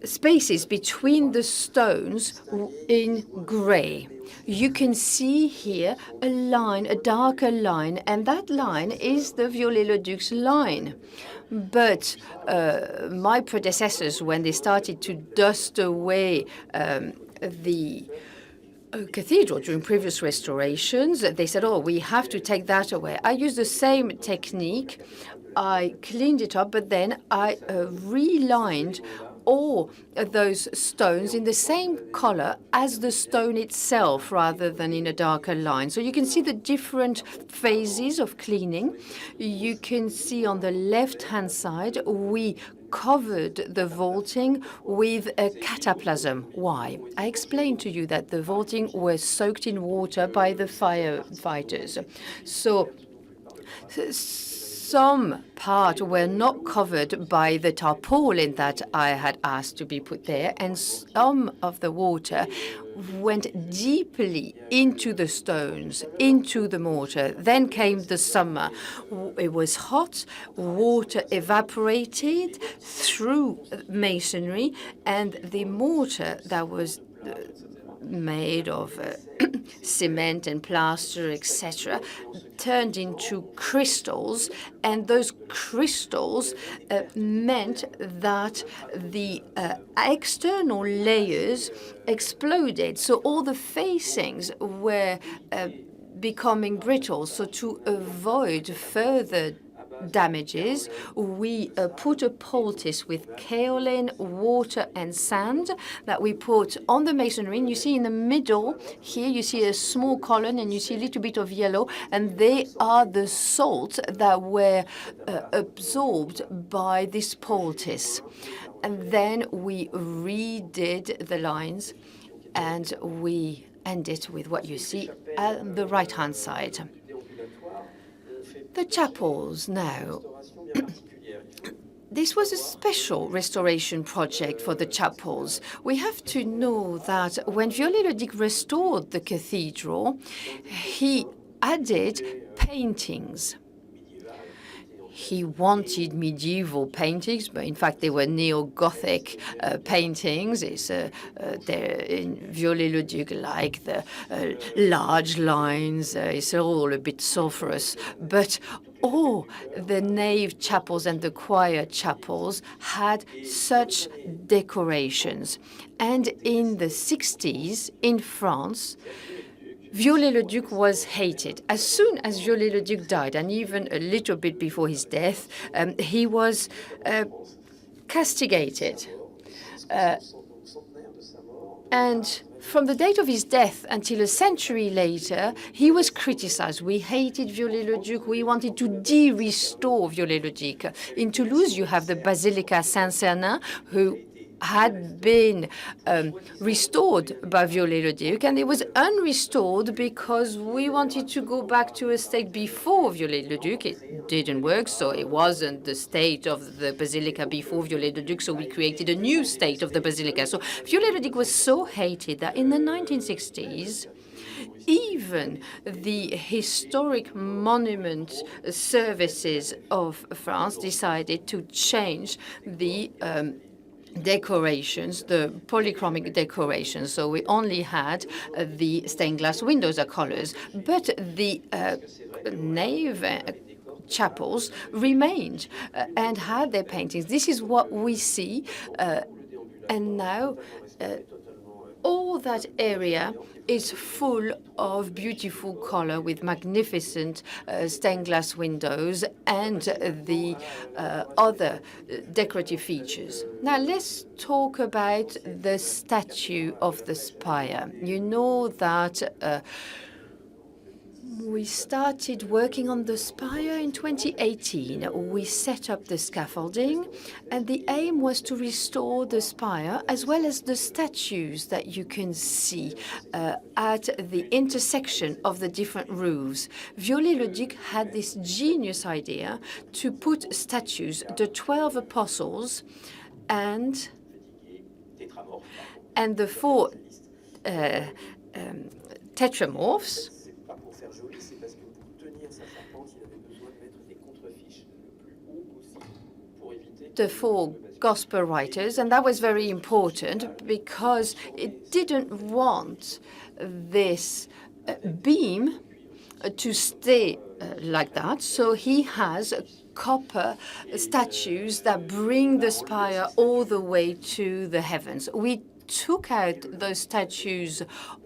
spaces between the stones in grey. You can see here a line, a darker line, and that line is the Viollet-le-Duc's line. But my predecessors, when they started to dust away the cathedral during previous restorations, they said, oh, we have to take that away. I used the same technique. I cleaned it up, but then I relined all those stones in the same color as the stone itself, rather than in a darker line. So you can see the different phases of cleaning. You can see on the left-hand side, we covered the vaulting with a cataplasm. Why? I explained to you that the vaulting was soaked in water by the firefighters. So some part were not covered by the tarpaulin that I had asked to be put there, and some of the water went deeply into the stones, into the mortar. Then came the summer. It was hot, water evaporated through masonry, and the mortar that was made of cement and plaster, etc., turned into crystals, and those crystals meant that the external layers exploded. So all the facings were becoming brittle. So to avoid further damages, we put a poultice with kaolin, water, and sand that we put on the masonry. And you see in the middle here, you see a small column, and you see a little bit of yellow, and they are the salts that were absorbed by this poultice. And then we redid the lines, and we end it with what you see on the right-hand side. The chapels now. This was a special restoration project for the chapels. We have to know that when Viollet-le-Duc restored the cathedral, he added paintings. He wanted medieval paintings, but in fact they were Neo-Gothic paintings. It's in Viollet-le-Duc, like the large lines. It's all a bit sulphurous. But all the nave chapels and the choir chapels had such decorations. And in the 60s, in France, Viollet-le-Duc was hated. As soon as Viollet-le-Duc died, and even a little bit before his death, he was castigated. And from the date of his death until a century later, he was criticized. We hated Viollet-le-Duc. We wanted to de-restore Viollet-le-Duc. In Toulouse, you have the Basilica Saint-Cernin, who had been restored by Viollet-le-Duc, and it was unrestored because we wanted to go back to a state before Viollet-le-Duc. It didn't work, so it wasn't the state of the Basilica before Viollet-le-Duc, so we created a new state of the Basilica. So Viollet-le-Duc was so hated that in the 1960s, even the historic monument services of France decided to change the decorations, the polychromic decorations. So we only had the stained glass windows are colors, but the nave chapels remained and had their paintings. This is what we see, and now all that area is full of beautiful color with magnificent stained glass windows and the other decorative features. Now let's talk about the statue of the spire. You know that we started working on the spire in 2018. We set up the scaffolding, and the aim was to restore the spire as well as the statues that you can see at the intersection of the different roofs. Viollet-le-Duc had this genius idea to put statues, the 12 apostles and the 4 tetramorphs. The 4 gospel writers, and that was very important because it didn't want this beam to stay like that. So he has copper statues that bring the spire all the way to the heavens. We took out those statues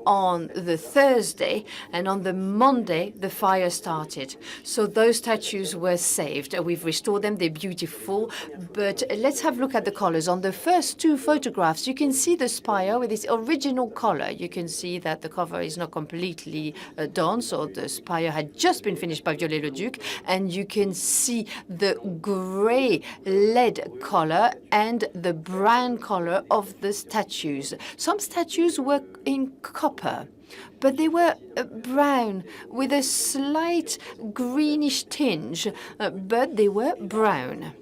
on the Thursday, and on the Monday the fire started. So those statues were saved. We've restored them. They're beautiful. But let's have a look at the colors. On the first 2 photographs, you can see the spire with its original color. You can see that the cover is not completely done, so the spire had just been finished by Viollet-le-Duc, and you can see the gray lead color and the brown color of the statues. Some statues were in copper, but they were brown with a slight greenish tinge, but they were brown.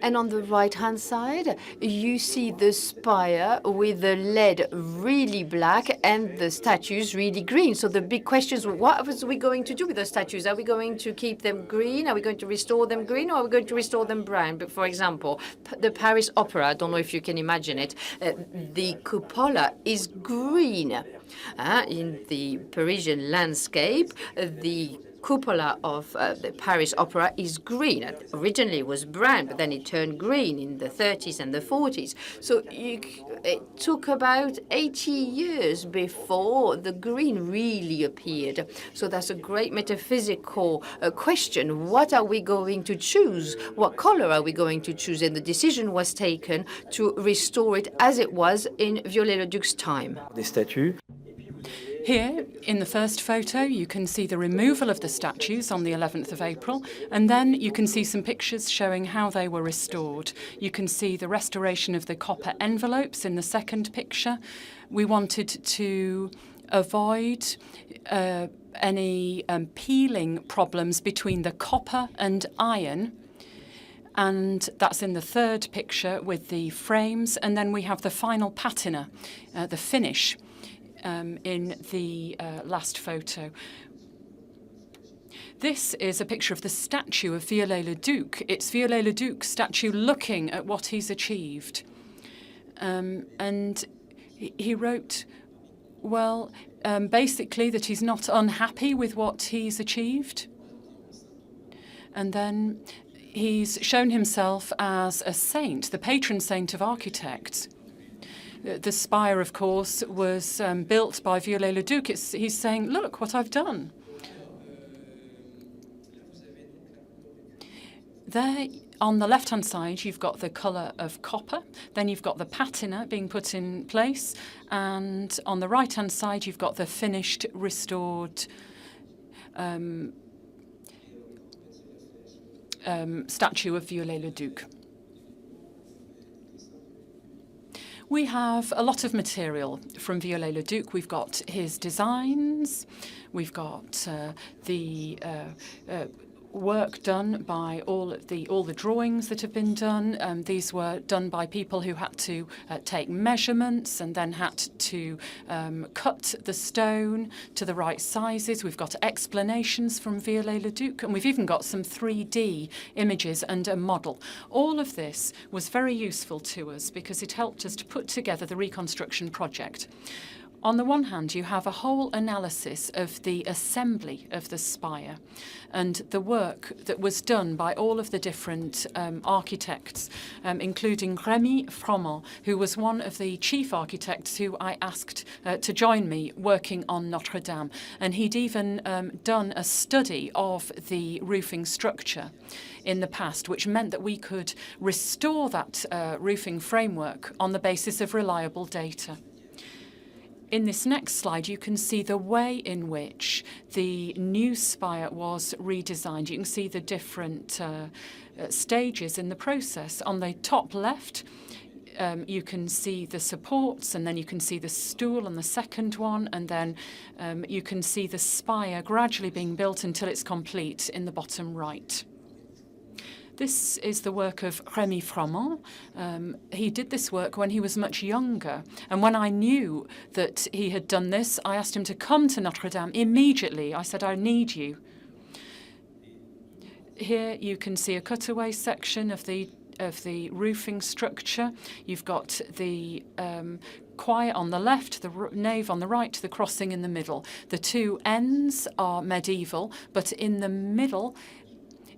And on the right-hand side, you see the spire with the lead really black and the statues really green. So the big question is, what are we going to do with the statues? Are we going to keep them green? Are we going to restore them green, or are we going to restore them brown? But for example, the Paris Opera, I don't know if you can imagine it, the cupola is green. In the Parisian landscape, the cupola of the Paris Opera is green. Originally it was brown, but then it turned green in the 30s and the 40s. So it took about 80 years before the green really appeared. So that's a great metaphysical question. What are we going to choose? What color are we going to choose? And the decision was taken to restore it as it was in Viollet-le-Duc's time. Des statues. Here, in the first photo, you can see the removal of the statues on the 11th of April, and then you can see some pictures showing how they were restored. You can see the restoration of the copper envelopes in the second picture. We wanted to avoid any peeling problems between the copper and iron. And that's in the third picture with the frames. And then we have the final patina, the finish, in the last photo. This is a picture of the statue of Viollet-le-Duc. It's Viollet-le-Duc's statue looking at what he's achieved. And he wrote, well, basically that he's not unhappy with what he's achieved. And then he's shown himself as a saint, the patron saint of architects. The spire, of course, was built by Viollet-le-Duc. He's saying, look what I've done. There, on the left-hand side, you've got the colour of copper. Then you've got the patina being put in place. And on the right-hand side, you've got the finished, restored statue of Viollet-le-Duc. We have a lot of material from Viollet-le-Duc. We've got his designs, we've got the work done by all the drawings that have been done. These were done by people who had to take measurements and then had to cut the stone to the right sizes. We've got explanations from Viollet-le-Duc, and we've even got some 3D images and a model. All of this was very useful to us because it helped us to put together the reconstruction project. On the one hand, you have a whole analysis of the assembly of the spire and the work that was done by all of the different architects, including Rémy Froment, who was one of the chief architects who I asked to join me working on Notre-Dame. And he'd even done a study of the roofing structure in the past, which meant that we could restore that roofing framework on the basis of reliable data. In this next slide, you can see the way in which the new spire was redesigned. You can see the different stages in the process. On the top left, you can see the supports, and then you can see the stool on the second one, and then you can see the spire gradually being built until it's complete in the bottom right. This is the work of Rémy Froment. He did this work when he was much younger. And when I knew that he had done this, I asked him to come to Notre-Dame immediately. I said, I need you. Here you can see a cutaway section of the roofing structure. You've got the choir on the left, the nave on the right, the crossing in the middle. The two ends are medieval, but in the middle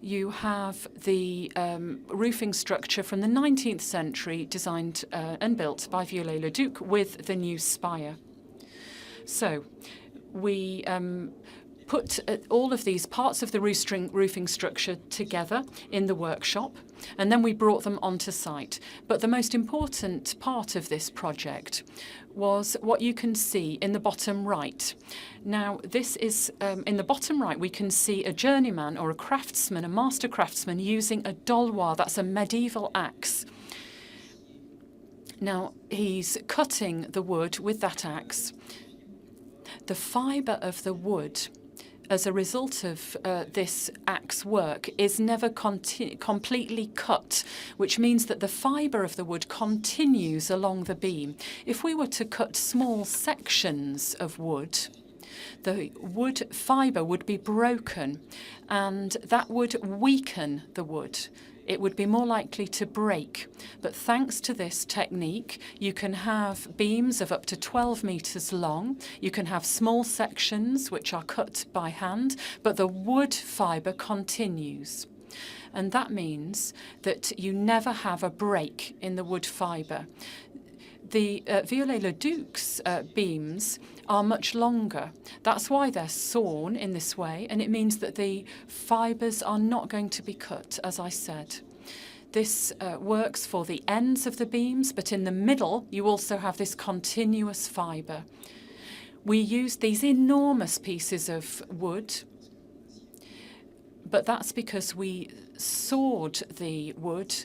you have the roofing structure from the 19th century designed and built by Viollet-le-Duc with the new spire. So we put all of these parts of the roofing structure together in the workshop, and then we brought them onto site. But the most important part of this project was what you can see in the bottom right. Now, this is, in the bottom right, we can see a journeyman or a craftsman, a master craftsman, using a dolloir. That's a medieval axe. Now, he's cutting the wood with that axe. The fibre of the wood as a result of this axe work, is never completely cut, which means that the fibre of the wood continues along the beam. If we were to cut small sections of wood, the wood fibre would be broken, and that would weaken the wood. It would be more likely to break. But thanks to this technique, you can have beams of up to 12 metres long. You can have small sections which are cut by hand, but the wood fibre continues. And that means that you never have a break in the wood fibre. The Viollet-le-Duc's beams are much longer. That's why they're sawn in this way, and it means that the fibres are not going to be cut, as I said. This works for the ends of the beams, but in the middle you also have this continuous fibre. We use these enormous pieces of wood, but that's because we sawed the wood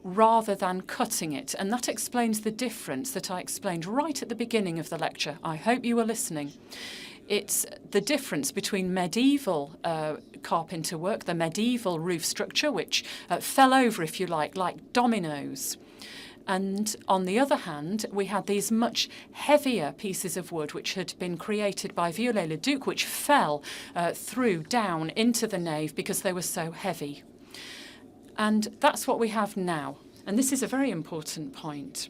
rather than cutting it. And that explains the difference that I explained right at the beginning of the lecture. I hope you were listening. It's the difference between medieval carpenter work, the medieval roof structure, which fell over, if you like dominoes. And on the other hand, we had these much heavier pieces of wood which had been created by Viollet-le-Duc, which fell through down into the nave because they were so heavy. And that's what we have now. And this is a very important point.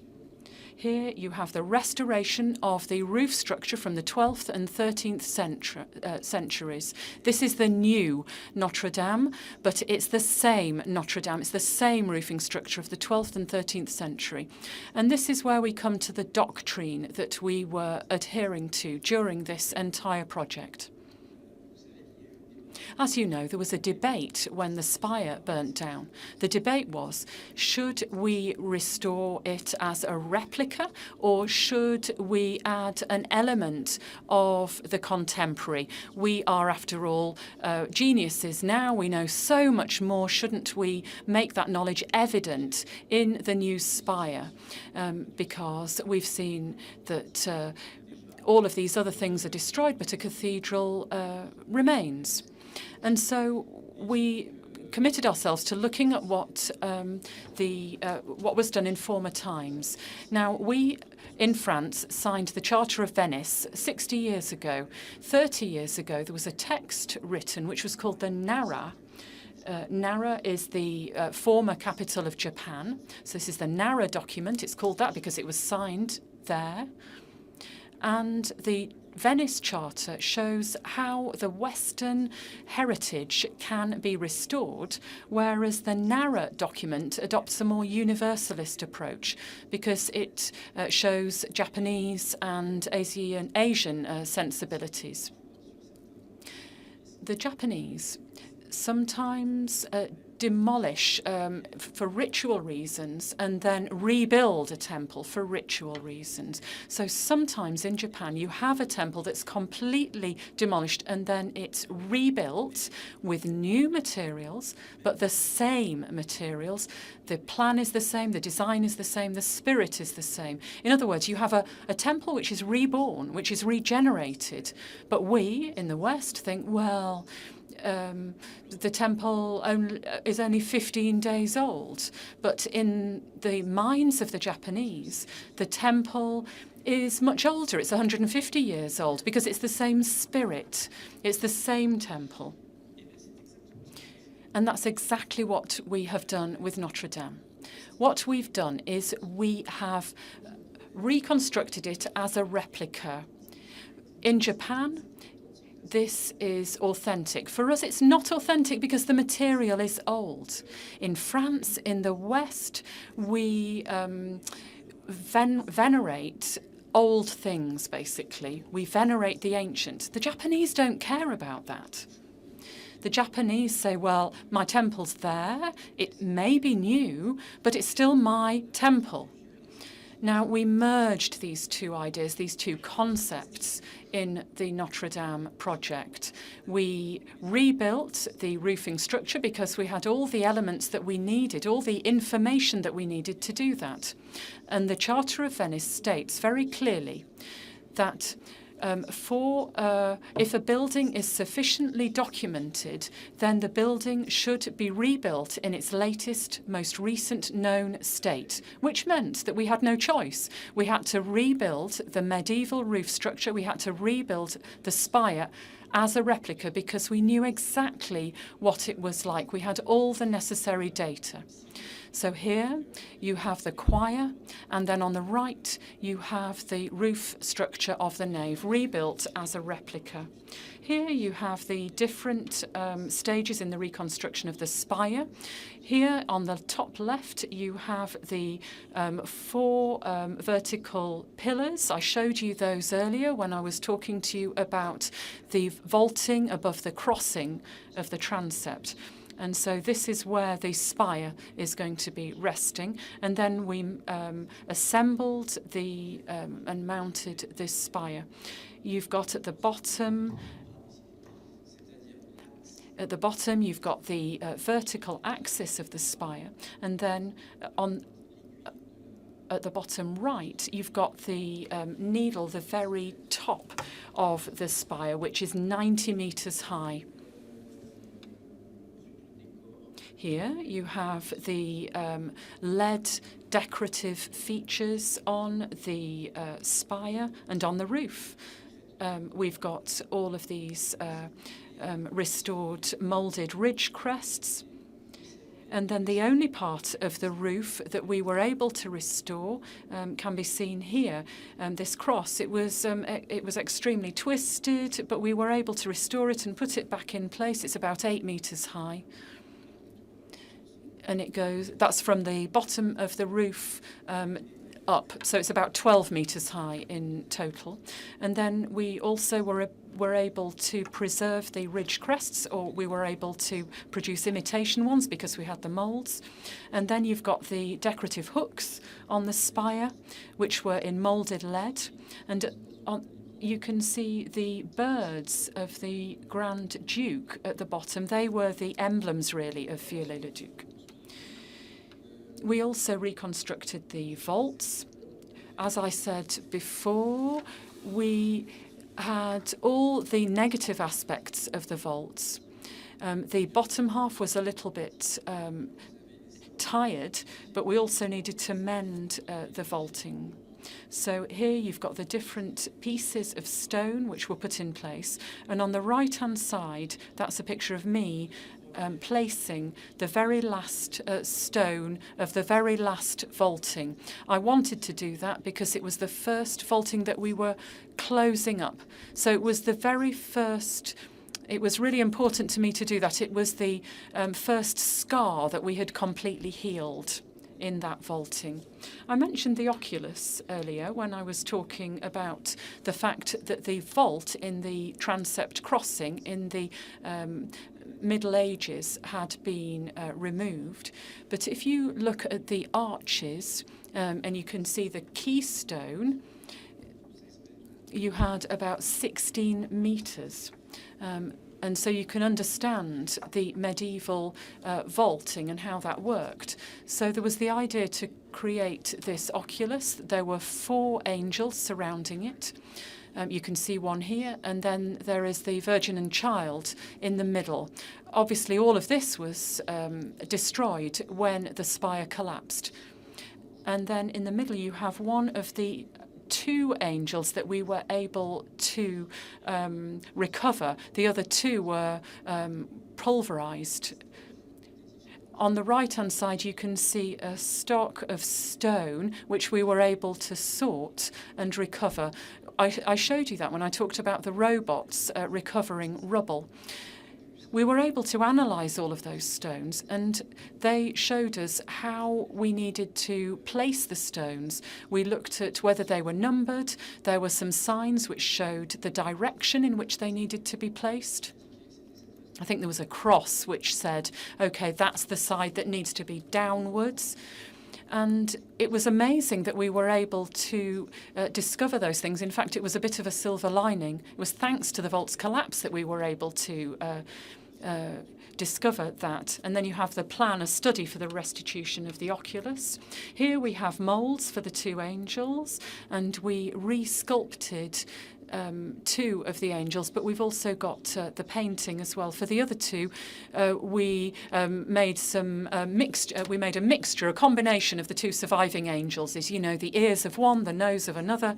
Here you have the restoration of the roof structure from the 12th and 13th centuries. This is the new Notre-Dame, but it's the same Notre-Dame. It's the same roofing structure of the 12th and 13th century. And this is where we come to the doctrine that we were adhering to during this entire project. As you know, there was a debate when the spire burnt down. The debate was, should we restore it as a replica, or should we add an element of the contemporary? We are, after all, geniuses now. We know so much more. Shouldn't we make that knowledge evident in the new spire? Because we've seen that all of these other things are destroyed, but a cathedral remains. And so we committed ourselves to looking at what was done in former times. Now, we in France signed the Charter of Venice 60 years ago. 30 years ago, there was a text written which was called the Nara. Nara is the former capital of Japan. So this is the Nara document. It's called that because it was signed there. And the Venice Charter shows how the Western heritage can be restored, whereas the Nara document adopts a more universalist approach because it shows Japanese and Asian sensibilities. The Japanese sometimes demolish for ritual reasons and then rebuild a temple for ritual reasons. So sometimes in Japan you have a temple that's completely demolished and then it's rebuilt with new materials, but the same materials. The plan is the same, the design is the same, the spirit is the same. In other words, you have a temple which is reborn, which is regenerated. But we in the West think, well, the temple is only 15 days old. But in the minds of the Japanese, the temple is much older. It's 150 years old because it's the same spirit. It's the same temple. And that's exactly what we have done with Notre-Dame. What we've done is we have reconstructed it as a replica. In Japan, this is authentic. For us, it's not authentic because the material is old. In France, in the West, we venerate old things, basically. We venerate the ancient. The Japanese don't care about that. The Japanese say, well, my temple's there. It may be new, but it's still my temple. Now, we merged these two ideas, these two concepts in the Notre-Dame project. We rebuilt the roofing structure because we had all the elements that we needed, all the information that we needed to do that. And the Charter of Venice states very clearly that if a building is sufficiently documented, then the building should be rebuilt in its latest, most recent known state, which meant that we had no choice. We had to rebuild the medieval roof structure, we had to rebuild the spire as a replica because we knew exactly what it was like. We had all the necessary data. So here you have the choir, and then on the right you have the roof structure of the nave, rebuilt as a replica. Here you have the different stages in the reconstruction of the spire. Here on the top left you have the 4 vertical pillars. I showed you those earlier when I was talking to you about the vaulting above the crossing of the transept. And so this is where the spire is going to be resting. And then we assembled and mounted this spire. You've got at the bottom, you've got the vertical axis of the spire. And then at the bottom right, you've got the needle, the very top of the spire, which is 90 meters high. Here you have the lead decorative features on the spire and on the roof. We've got all of these restored moulded ridge crests. And then the only part of the roof that we were able to restore can be seen here. This cross, it was extremely twisted, but we were able to restore it and put it back in place. It's about 8 meters high. And that's from the bottom of the roof up, so it's about 12 meters high in total. And then we also were able to preserve the ridge crests, or we were able to produce imitation ones because we had the moulds. And then you've got the decorative hooks on the spire, which were in moulded lead. And you can see the birds of the Grand Duke at the bottom. They were the emblems, really, of Viollet-le-Duc. We also reconstructed the vaults. As I said before, we had all the negative aspects of the vaults. The bottom half was a little bit tired, but we also needed to mend the vaulting. So here you've got the different pieces of stone which were put in place. And on the right-hand side, that's a picture of me placing the very last stone of the very last vaulting. I wanted to do that because it was the first vaulting that we were closing up. So it was the very first. It was really important to me to do that. It was the first scar that we had completely healed in that vaulting. I mentioned the oculus earlier when I was talking about the fact that the vault in the transept crossing in the Middle Ages had been removed. But if you look at the arches and you can see the keystone, you had about 16 meters. And so you can understand the medieval vaulting and how that worked. So there was the idea to create this oculus. There were 4 angels surrounding it. You can see one here, and then there is the Virgin and Child in the middle. Obviously, all of this was destroyed when the spire collapsed. And then in the middle, you have one of the 2 angels that we were able to recover. The other 2 were pulverized. On the right-hand side, you can see a stock of stone, which we were able to sort and recover. I showed you that when I talked about the robots recovering rubble. We were able to analyse all of those stones, and they showed us how we needed to place the stones. We looked at whether they were numbered. There were some signs which showed the direction in which they needed to be placed. I think there was a cross which said, OK, that's the side that needs to be downwards. And it was amazing that we were able to discover those things. In fact, it was a bit of a silver lining. It was thanks to the vault's collapse that we were able to discover that. And then you have the plan, a study for the restitution of the oculus. Here we have moulds for the 2 angels, and we re-sculpted two of the angels, but we've also got the painting as well. For the other two, we made some mixture. We made a mixture, a combination of the two surviving angels. Is, you know, the ears of one, the nose of another,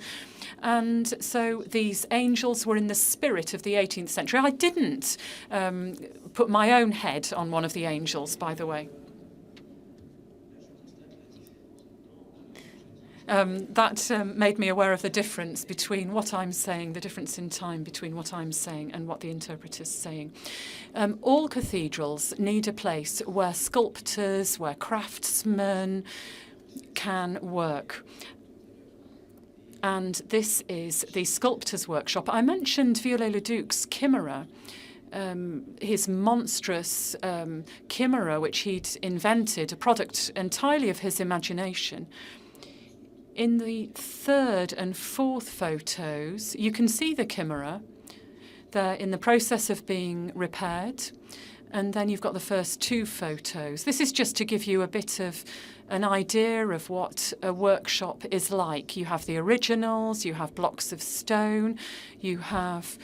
and so these angels were in the spirit of the 18th century. I didn't put my own head on one of the angels, by the way. That made me aware of the difference between what I'm saying, the difference in time between what I'm saying and what the interpreter's saying. All cathedrals need a place where sculptors, where craftsmen can work. And this is the sculptor's workshop. I mentioned Viollet-le-Duc's Chimera, his monstrous chimera, which he'd invented, a product entirely of his imagination. In the third and fourth photos, you can see the chimera. They're in the process of being repaired. And then you've got the first two photos. This is just to give you a bit of an idea of what a workshop is like. You have the originals, you have blocks of stone, you have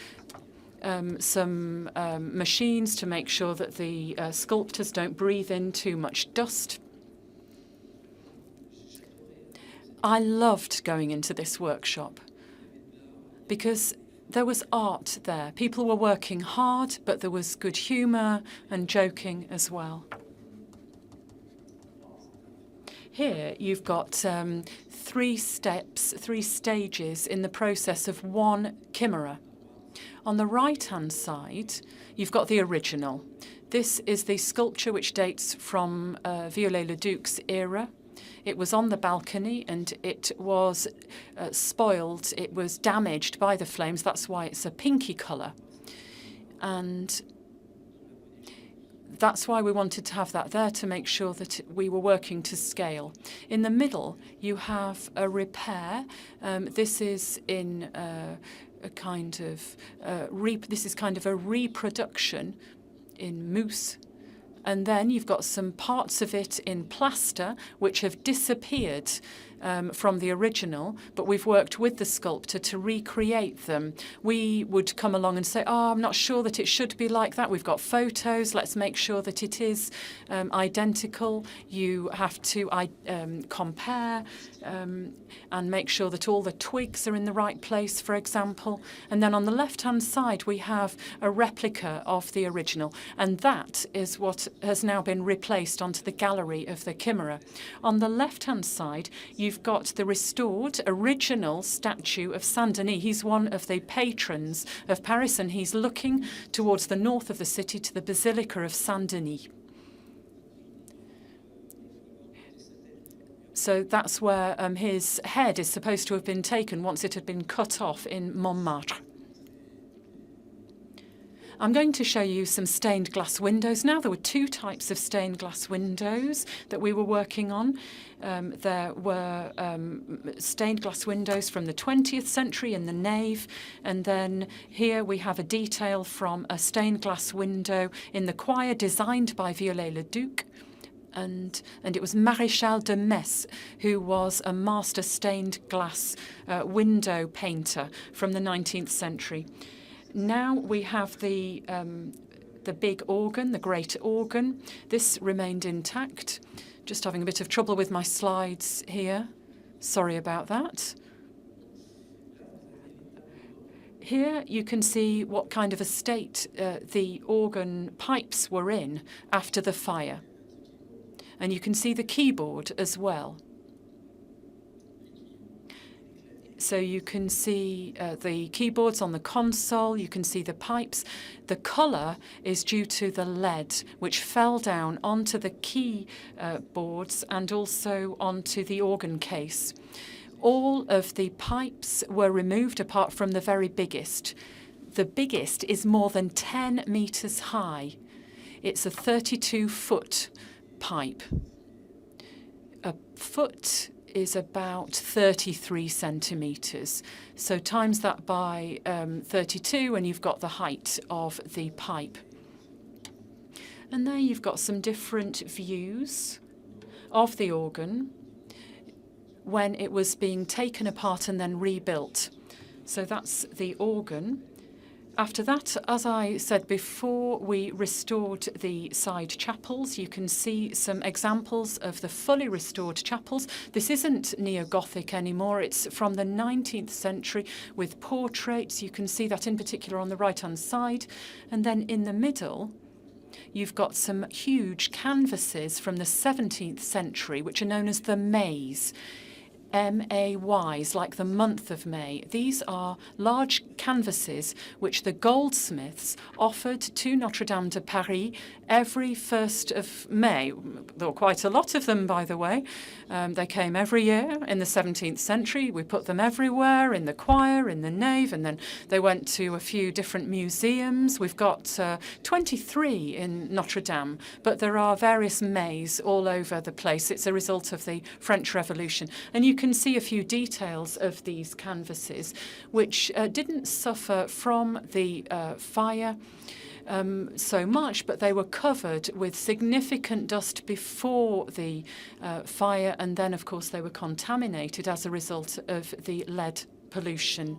some machines to make sure that the sculptors don't breathe in too much dust. I loved going into this workshop because there was art there. People were working hard, but there was good humour and joking as well. Here you've got 3 steps, 3 stages in the process of one chimera. On the right-hand side, you've got the original. This is the sculpture which dates from Viollet-le-Duc's era. It was on the balcony and it was spoiled. It was damaged by the flames. That's why it's a pinky colour. And that's why we wanted to have that there, to make sure that we were working to scale. In the middle, you have a repair. This is in a kind of this is kind of a reproduction in mousse. And then you've got some parts of it in plaster which have disappeared from the original, but we've worked with the sculptor to recreate them. We would come along and say, oh, I'm not sure that it should be like that. We've got photos. Let's make sure that it is identical. You have to compare and make sure that all the twigs are in the right place, for example. And then on the left-hand side, we have a replica of the original. And that is what has now been replaced onto the gallery of the Chimera. On the left-hand side, you've got the restored original statue of Saint-Denis. He's one of the patrons of Paris, and he's looking towards the north of the city to the Basilica of Saint-Denis. So that's where his head is supposed to have been taken once it had been cut off in Montmartre. I'm going to show you some stained glass windows now. There were 2 types of stained glass windows that we were working on. There were stained glass windows from the 20th century in the nave, and then here we have a detail from a stained glass window in the choir designed by Viollet-le-Duc. And it was Maréchal de Metz, who was a master stained glass window painter from the 19th century. Now we have the big organ, the great organ. This remained intact. Just having a bit of trouble with my slides here. Sorry about that. Here you can see what kind of a state the organ pipes were in after the fire. And you can see the keyboard as well. So you can see the keyboards on the console, you can see the pipes. The colour is due to the lead, which fell down onto the keyboards and also onto the organ case. All of the pipes were removed apart from the very biggest. The biggest is more than 10 metres high. It's a 32-foot pipe. A foot is about 33 centimetres. So times that by 32 and you've got the height of the pipe. And there you've got some different views of the organ when it was being taken apart and then rebuilt. So that's the organ. After that, as I said before, we restored the side chapels. You can see some examples of the fully restored chapels. This isn't Neo-Gothic anymore. It's from the 19th century with portraits. You can see that in particular on the right-hand side. And then in the middle, you've got some huge canvases from the 17th century, which are known as the Mays. M-A-Ys, like the month of May. These are large canvases which the goldsmiths offered to Notre-Dame de Paris every 1st of May. There were quite a lot of them, by the way. They came every year in the 17th century. We put them everywhere, in the choir, in the nave, and then they went to a few different museums. We've got 23 in Notre-Dame, but there are various Mays all over the place. It's a result of the French Revolution. And you can see a few details of these canvases, which didn't suffer from the fire so much, but they were covered with significant dust before the fire, and then, of course, they were contaminated as a result of the lead pollution.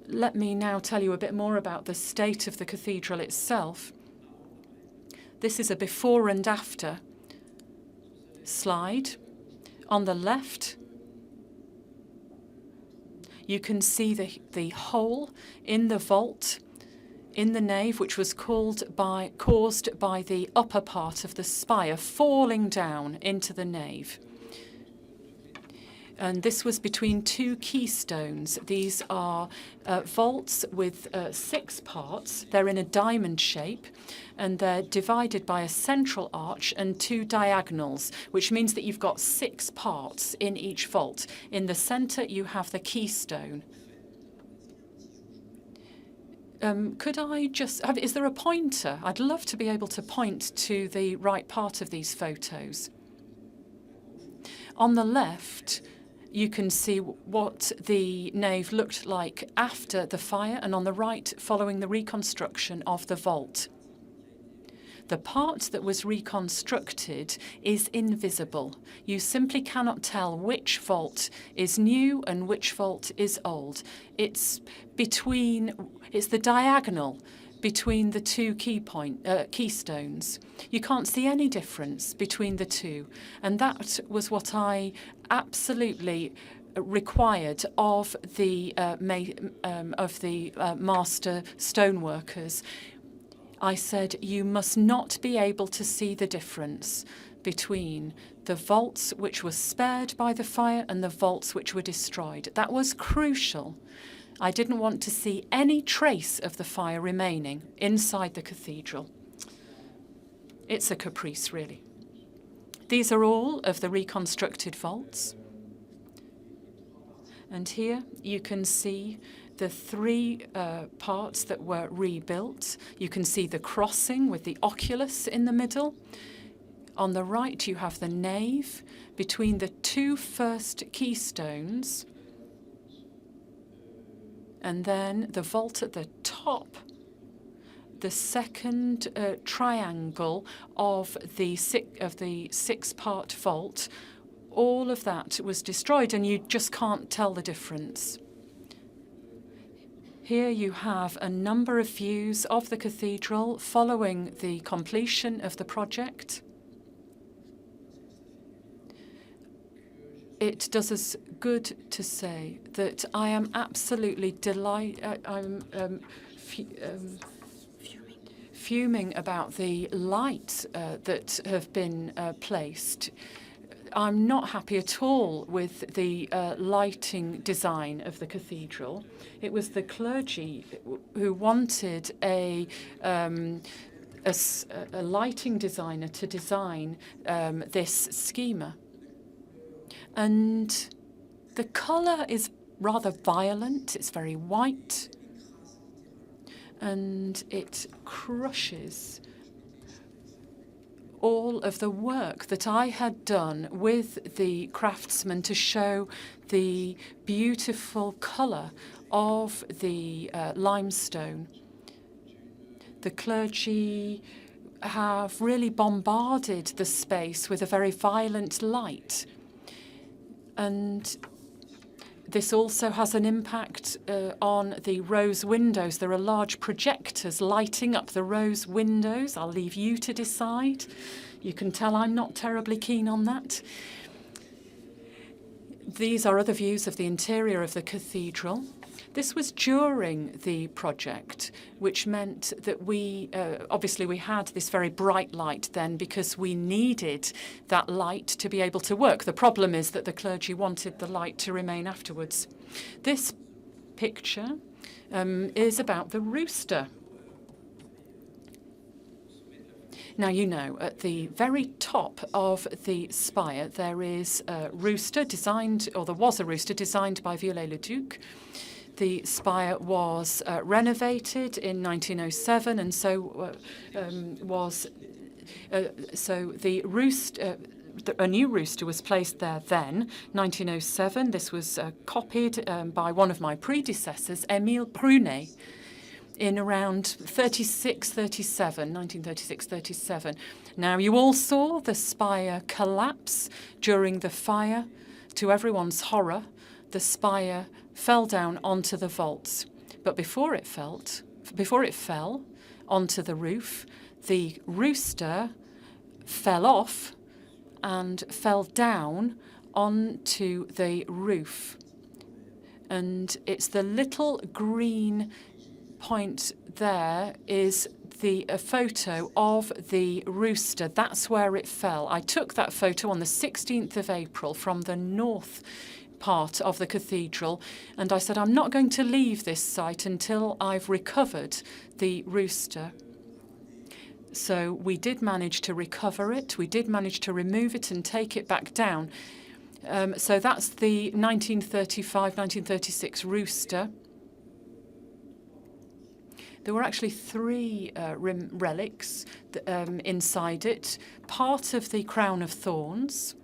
Let me now tell you a bit more about the state of the cathedral itself. This is a before and after slide. On the left, you can see the hole in the vault in the nave, which was caused by the upper part of the spire falling down into the nave. And this was between two keystones. These are vaults with 6 parts. They're in a diamond shape, and they're divided by a central arch and 2 diagonals, which means that you've got 6 parts in each vault. In the center, you have the keystone. Could I just is there a pointer? I'd love to be able to point to the right part of these photos. On the left, you can see what the nave looked like after the fire, and on the right, following the reconstruction of the vault. The part that was reconstructed is invisible. You simply cannot tell which vault is new and which vault is old. It's the diagonal between the 2 keystones. You can't see any difference between the 2, and that was what I absolutely required of the master stoneworkers. I said, you must not be able to see the difference between the vaults which were spared by the fire and the vaults which were destroyed. That was crucial. I didn't want to see any trace of the fire remaining inside the cathedral. It's a caprice, really. These are all of the reconstructed vaults. And here you can see the 3 parts that were rebuilt. You can see the crossing with the oculus in the middle. On the right, you have the nave between the 2 first keystones, and then the vault at the top, the second triangle of the 6-part vault. All of that was destroyed, and you just can't tell the difference. Here you have a number of views of the cathedral following the completion of the project. It does us good to say that I am absolutely delighted. I'm fuming about the lights that have been placed. I'm not happy at all with the lighting design of the cathedral. It was the clergy who wanted a lighting designer to design this schema. And the colour is rather violent. It's very white, and it crushes all of the work that I had done with the craftsmen to show the beautiful colour of the limestone. The clergy have really bombarded the space with a very violent light. And This also has an impact on the rose windows. There are large projectors lighting up the rose windows. I'll leave you to decide. You can tell I'm not terribly keen on that. These are other views of the interior of the cathedral. This was during the project, which meant that obviously we had this very bright light then because we needed that light to be able to work. The problem is that the clergy wanted the light to remain afterwards. This picture is about the rooster. Now, you know, at the very top of the spire, there is a rooster designed, or there was a rooster designed by Viollet-le-Duc. The spire was renovated in 1907, and so the rooster. A new rooster was placed there then, 1907. This was copied by one of my predecessors, Émile Prunet, in around 1936-37. Now, you all saw the spire collapse during the fire. To everyone's horror, the spire fell down onto the vaults. But before it fell onto the roof, the rooster fell off and fell down onto the roof. And it's the little green point there is a photo of the rooster. That's where it fell. I took that photo on the 16th of April from the north part of the cathedral, and I said, I'm not going to leave this site until I've recovered the rooster. So we did manage to recover it. We did manage to remove it and take it back down. So that's the 1935-1936 rooster. There were actually 3 relics inside it. Part of the crown of thorns,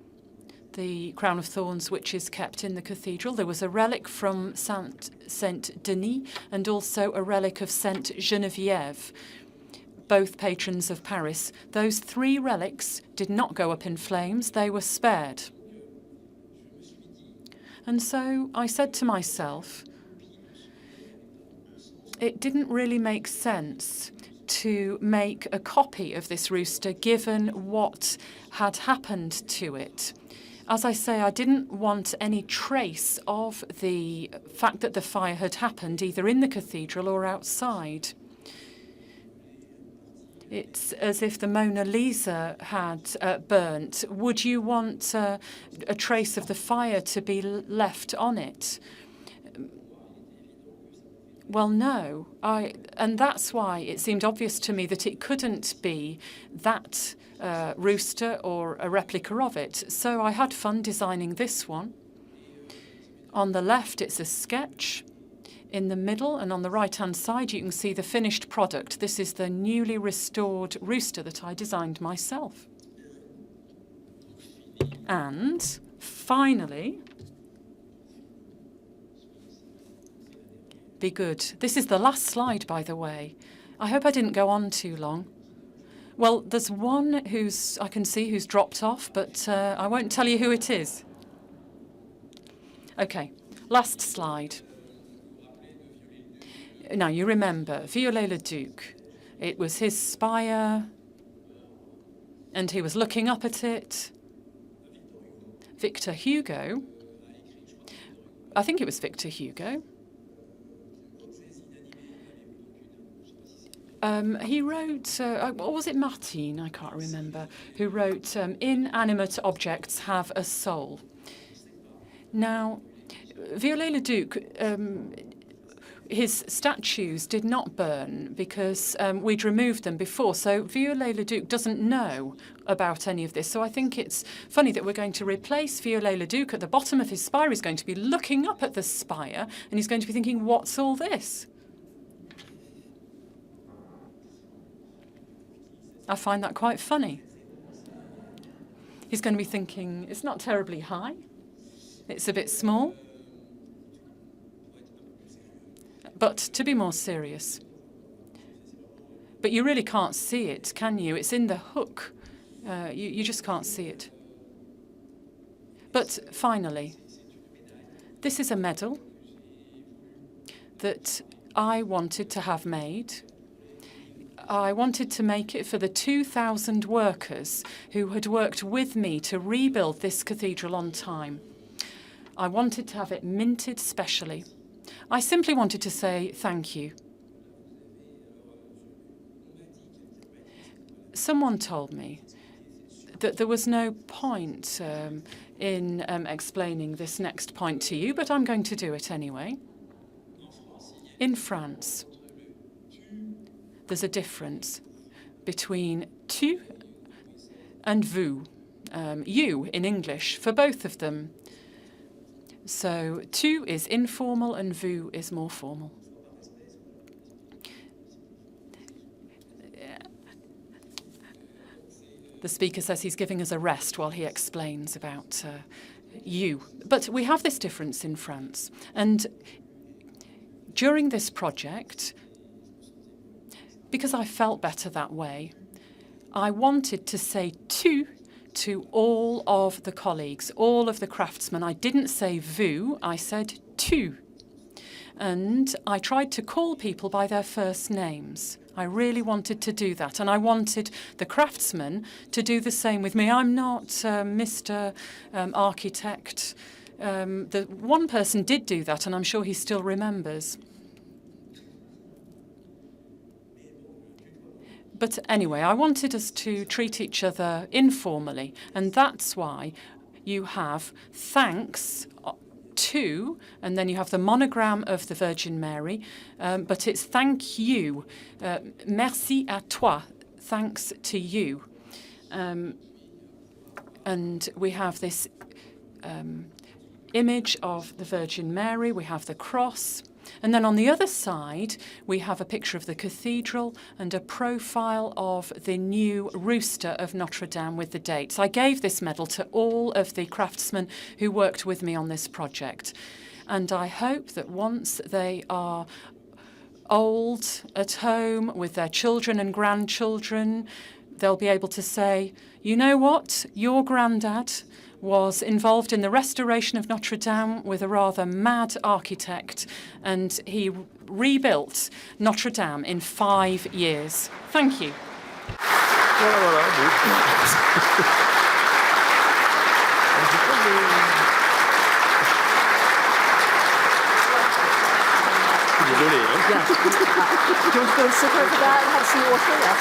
which is kept in the cathedral. There was a relic from Saint Denis and also a relic of Saint Geneviève, both patrons of Paris. Those 3 relics did not go up in flames. They were spared. And so I said to myself, it didn't really make sense to make a copy of this rooster given what had happened to it. As I say, I didn't want any trace of the fact that the fire had happened either in the cathedral or outside. It's as if the Mona Lisa had burnt. Would you want a trace of the fire to be left on it? Well, no. And that's why it seemed obvious to me that it couldn't be that rooster or a replica of it. So I had fun designing this one. On the left, it's a sketch. In the middle and on the right-hand side, you can see the finished product. This is the newly restored rooster that I designed myself. And finally, be good. This is the last slide, by the way. I hope I didn't go on too long. Well, there's one I can see who's dropped off, but I won't tell you who it is. Okay, last slide. Now, you remember Viollet-le-Duc. It was his spire, and he was looking up at it. Victor Hugo, I think it was Victor Hugo, he wrote, or was it Martine? I can't remember, who wrote, inanimate objects have a soul. Now, Viollet-le-Duc, his statues did not burn because we'd removed them before. So Viollet-le-Duc doesn't know about any of this. So I think it's funny that we're going to replace Viollet-le-Duc at the bottom of his spire. He's going to be looking up at the spire and he's going to be thinking, what's all this? I find that quite funny. He's going to be thinking, it's not terribly high. It's a bit small. But to be more serious, but you really can't see it, can you? It's in the hook. You just can't see it. But finally, This is a medal that I wanted to have made. I wanted to make it for the 2,000 workers who had worked with me to rebuild this cathedral on time. I wanted to have it minted specially. I simply wanted to say thank you. Someone told me that there was no point in explaining this next point to you, but I'm going to do it anyway. In France, there's a difference between tu and vous, you in English, for both of them. So tu is informal and vous is more formal. The speaker says he's giving us a rest while he explains about you. But we have this difference in France. And during this project, because I felt better that way, I wanted to say tu to all of the colleagues, all of the craftsmen. I didn't say vous, I said tu. And I tried to call people by their first names. I really wanted to do that, and I wanted the craftsmen to do the same with me. I'm not Mr. Architect. The one person did do that, and I'm sure he still remembers. But anyway, I wanted us to treat each other informally, and that's why you have thanks to, and then you have the monogram of the Virgin Mary, but it's thank you, merci à toi, thanks to you. And we have this image of the Virgin Mary, we have the cross, and then on the other side, we have a picture of the cathedral and a profile of the new rooster of Notre-Dame with the dates. I gave this medal to all of the craftsmen who worked with me on this project. And I hope that once they are old at home with their children and grandchildren, they'll be able to say, you know what, your granddad was involved in the restoration of Notre-Dame with a rather mad architect, and he rebuilt Notre-Dame in 5 years. Thank you. Yes. Do you want to go and sit over there and have some water? Yes.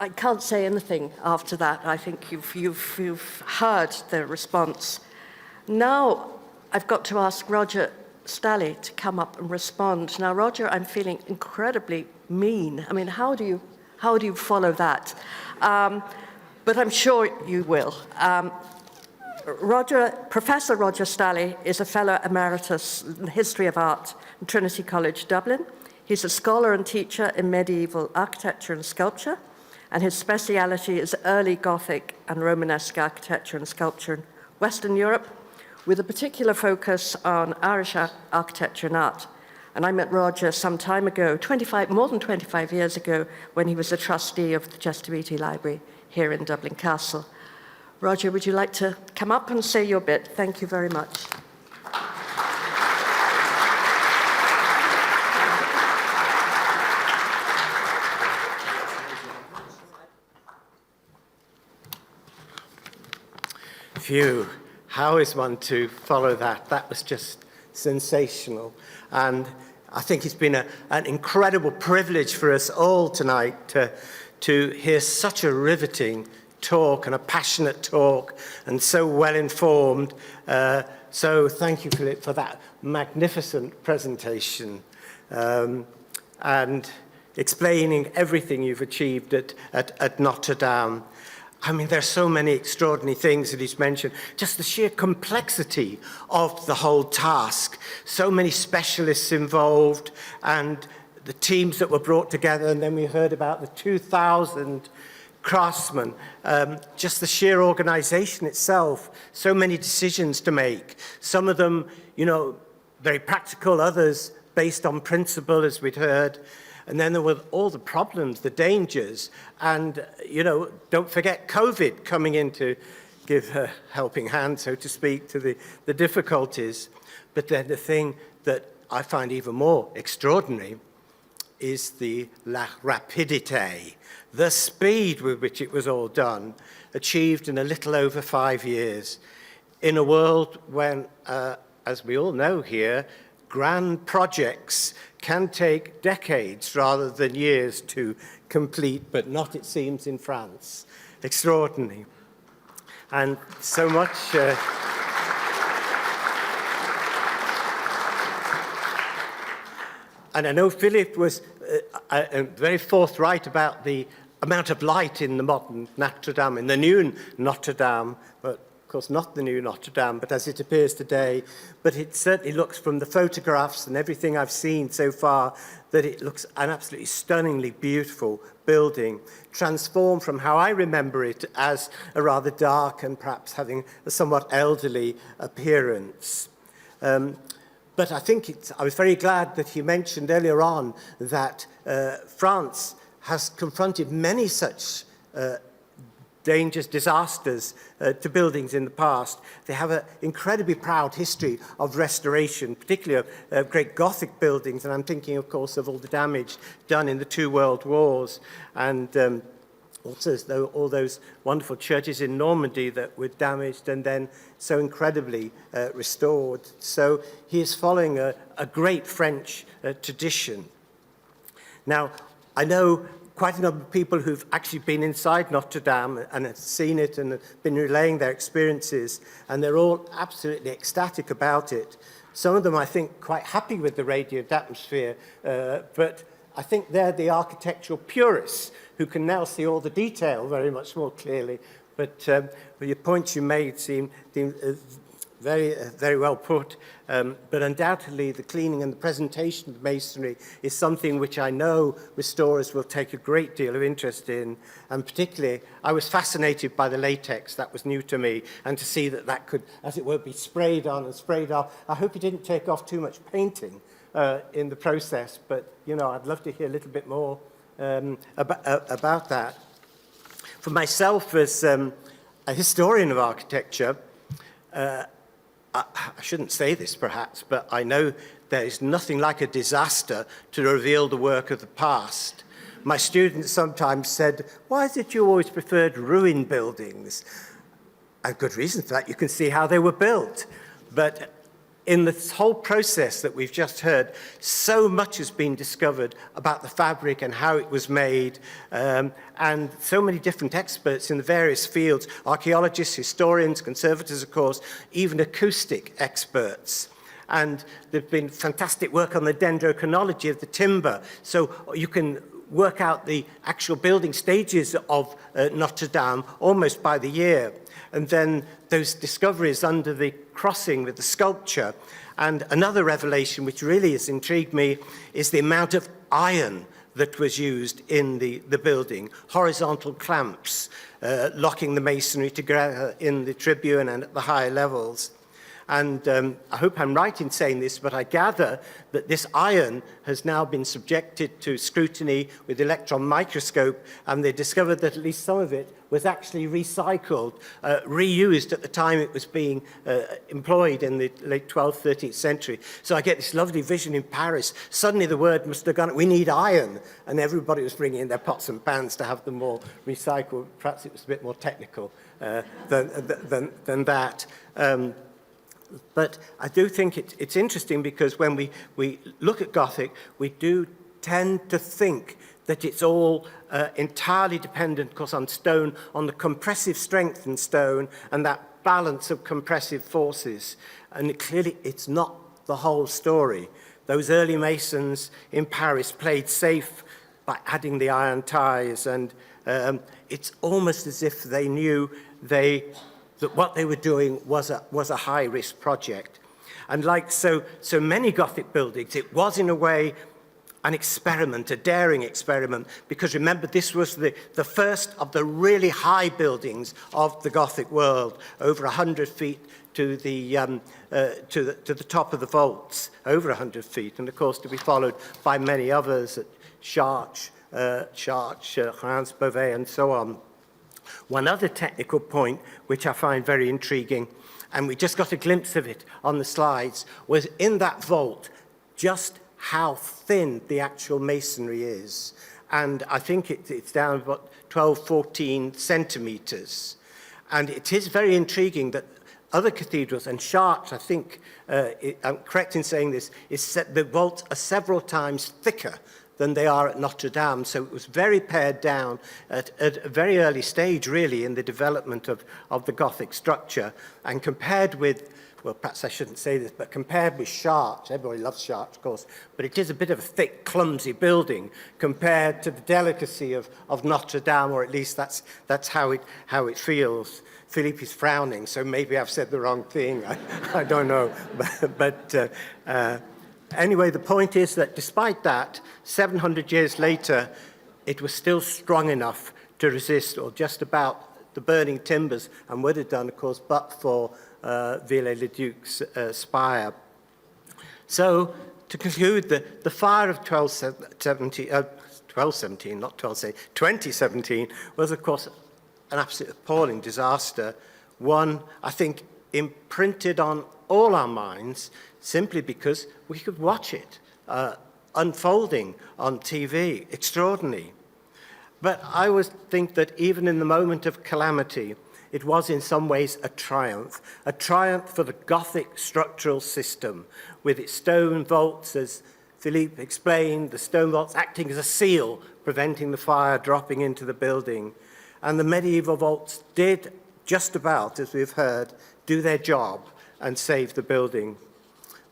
I can't say anything after that. I think you've heard the response. Now I've got to ask Roger Stalley to come up and respond. Now, Roger, I'm feeling incredibly mean. I mean, how do you follow that? But I'm sure you will. Professor Roger Stalley is a fellow emeritus in the history of art in Trinity College, Dublin. He's a scholar and teacher in medieval architecture and sculpture, and his speciality is early Gothic and Romanesque architecture and sculpture in Western Europe, with a particular focus on Irish architecture and art. And I met Roger some time ago, more than 25 years ago, when he was a trustee of the Gestiviti Library here in Dublin Castle. Roger, would you like to come up and say your bit? Thank you very much. Phew, how is one to follow that? That was just sensational. And I think it's been an incredible privilege for us all tonight to hear such a riveting talk and a passionate talk and so well informed. So thank you, Philippe, for that magnificent presentation and explaining everything you've achieved at Notre-Dame. I mean, there's so many extraordinary things that he's mentioned. Just the sheer complexity of the whole task. So many specialists involved and the teams that were brought together. And then we heard about the 2,000 craftsmen. Just the sheer organization itself. So many decisions to make. Some of them, you know, very practical, others based on principle, as we'd heard. And then there were all the problems, the dangers, and, you know, don't forget COVID coming in to give a helping hand, so to speak, to the difficulties. But then the thing that I find even more extraordinary is the la rapidité, the speed with which it was all done, achieved in a little over 5 years, in a world when, as we all know here, grand projects can take decades rather than years to complete, but not, it seems, in France. Extraordinary. And so much... and I know Philippe was very forthright about the amount of light in the modern Notre-Dame, in the new Notre-Dame, but of course, not the new Notre-Dame, but as it appears today. But it certainly looks, from the photographs and everything I've seen so far, that it looks an absolutely stunningly beautiful building, transformed from how I remember it as a rather dark and perhaps having a somewhat elderly appearance. But I think I was very glad that he mentioned earlier on that France has confronted many such dangers, disasters to buildings in the past. They have an incredibly proud history of restoration, particularly of great Gothic buildings, and I'm thinking, of course, of all the damage done in the 2 world wars, and also all those wonderful churches in Normandy that were damaged and then so incredibly restored. So he is following a great French tradition. Now, I know quite a number of people who've actually been inside Notre-Dame and have seen it and have been relaying their experiences, and they're all absolutely ecstatic about it. Some of them, I think, quite happy with the radiant atmosphere, but I think they're the architectural purists who can now see all the detail very much more clearly. But your points you made seem very well put, but undoubtedly the cleaning and the presentation of masonry is something which I know restorers will take a great deal of interest in, and particularly I was fascinated by the latex. That was new to me, and to see that that could, as it were, be sprayed on and sprayed off. I hope you didn't take off too much painting in the process, but you know, I'd love to hear a little bit more about that. For myself, as a historian of architecture, I shouldn't say this perhaps, but I know there is nothing like a disaster to reveal the work of the past. My students sometimes said, why is it you always preferred ruined buildings? And good reason for that. You can see how they were built. But in this whole process that we've just heard, so much has been discovered about the fabric and how it was made, and so many different experts in the various fields, archaeologists, historians, conservators, of course, even acoustic experts. And there's been fantastic work on the dendrochronology of the timber, so you can work out the actual building stages of Notre-Dame almost by the year. And then those discoveries under the crossing with the sculpture. And another revelation which really has intrigued me is the amount of iron that was used in the building. Horizontal clamps locking the masonry together in the tribune and at the higher levels. And I hope I'm right in saying this, but I gather that this iron has now been subjected to scrutiny with electron microscope, and they discovered that at least some of it was actually recycled, reused at the time it was being employed in the late 12th, 13th century. So I get this lovely vision in Paris. Suddenly the word must have gone, we need iron, and everybody was bringing in their pots and pans to have them all recycled. Perhaps it was a bit more technical than that. But I do think it's interesting because when we look at Gothic, we do tend to think that it's all entirely dependent, of course, on stone, on the compressive strength in stone and that balance of compressive forces. And clearly, it's not the whole story. Those early masons in Paris played safe by adding the iron ties and It's almost as if they knew that what they were doing was a high-risk project. And like so many Gothic buildings, it was in a way an experiment, a daring experiment, because remember, this was the first of the really high buildings of the Gothic world, over 100 feet to the top of the vaults, over 100 feet, and of course to be followed by many others at Chartres, Reims, Beauvais, and so on. One other technical point, which I find very intriguing, and we just got a glimpse of it on the slides, was in that vault, just how thin the actual masonry is. And I think it's down about 12, 14 centimeters. And it is very intriguing that other cathedrals, and Chartres, I think, I'm correct in saying this, is that the vaults are several times thicker than they are at Notre-Dame. So it was very pared down at a very early stage, really, in the development of the Gothic structure. And compared with, well, perhaps I shouldn't say this, but compared with Chartres, everybody loves Chartres, of course, but it is a bit of a thick, clumsy building compared to the delicacy of Notre-Dame, or at least that's how it feels. Philippe is frowning, so maybe I've said the wrong thing. I don't know. But anyway, the point is that despite that, 700 years later, it was still strong enough to resist, or just about, the burning timbers, and would have done, of course, but for Viollet-le-Duc's spire. So, to conclude, the fire of 2017 was, of course, an absolute appalling disaster, one, I think, imprinted on all our minds simply because we could watch it unfolding on TV, extraordinary. But I would think that even in the moment of calamity, it was in some ways a triumph for the Gothic structural system, with its stone vaults, as Philippe explained, the stone vaults acting as a seal, preventing the fire dropping into the building. And the medieval vaults did just about, as we've heard, do their job and save the building.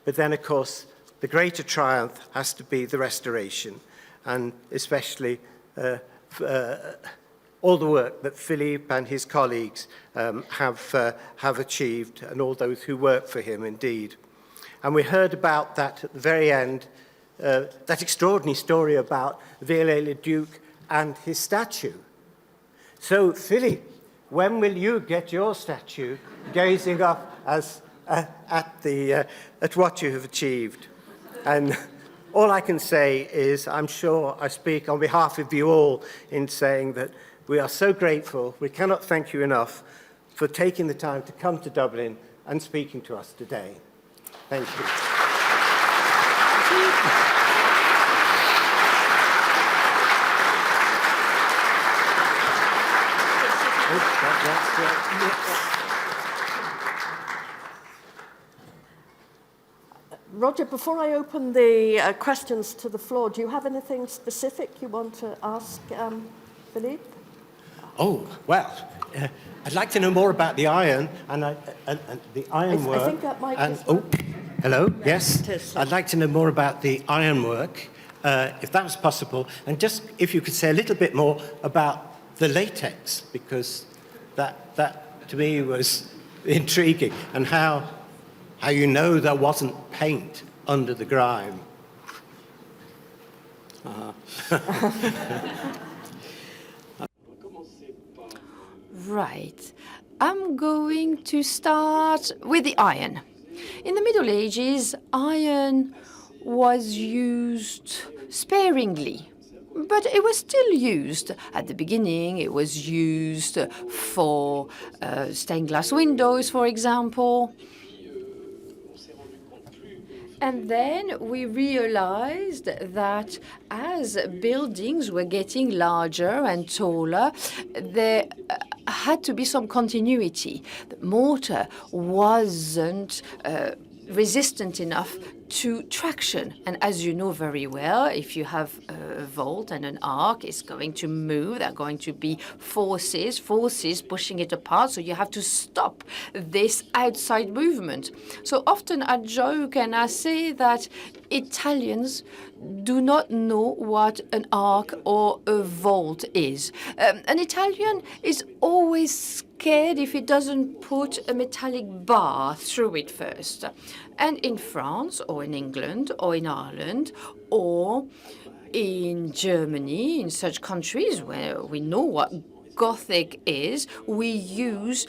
But then, of course, the greater triumph has to be the restoration, and especially all the work that Philippe and his colleagues have achieved, and all those who work for him, indeed. And we heard about that at the very end, that extraordinary story about Viollet-le-Duc and his statue. So, Philippe, when will you get your statue gazing up at what you have achieved? And all I can say is, I'm sure I speak on behalf of you all in saying that we are so grateful, we cannot thank you enough for taking the time to come to Dublin and speaking to us today. Thank you. Roger, before I open the questions to the floor, do you have anything specific you want to ask Philippe? Oh, well, I'd like to know more about the iron and the ironwork. I think that might and, oh, hello, yes. It is. I'd like to know more about the ironwork, if that was possible, and just if you could say a little bit more about the latex, because that to me was intriguing, and how you know there wasn't paint under the grime. Right. I'm going to start with the iron. In the Middle Ages, iron was used sparingly, but it was still used. At the beginning, it was used for stained glass windows, for example. And then we realized that as buildings were getting larger and taller, there had to be some continuity. The mortar wasn't resistant enough to traction. And as you know very well, if you have a vault and an arc, it's going to move. There are going to be forces pushing it apart. So you have to stop this outside movement. So often I joke and I say that Italians do not know what an arc or a vault is. An Italian is always scared if he doesn't put a metallic bar through it first. And in France, or in England, or in Ireland, or in Germany, in such countries where we know what Gothic is, we use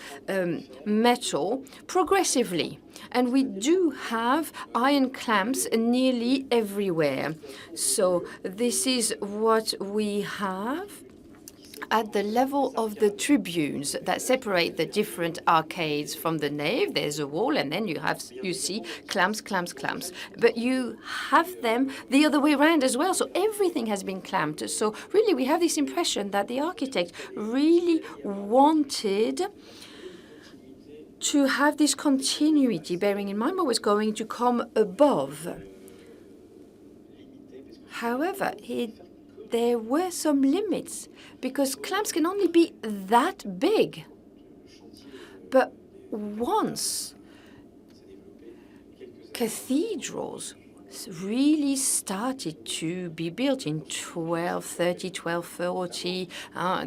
metal progressively. And we do have iron clamps nearly everywhere. So this is what we have at the level of the tribunes that separate the different arcades from the nave. There's a wall, and then you see clamps, clamps, clamps. But you have them the other way around as well. So everything has been clamped. So really, we have this impression that the architect really wanted to have this continuity, bearing in mind what was going to come above. However, there were some limits, because clamps can only be that big. But once cathedrals really started to be built in 1230, 1240,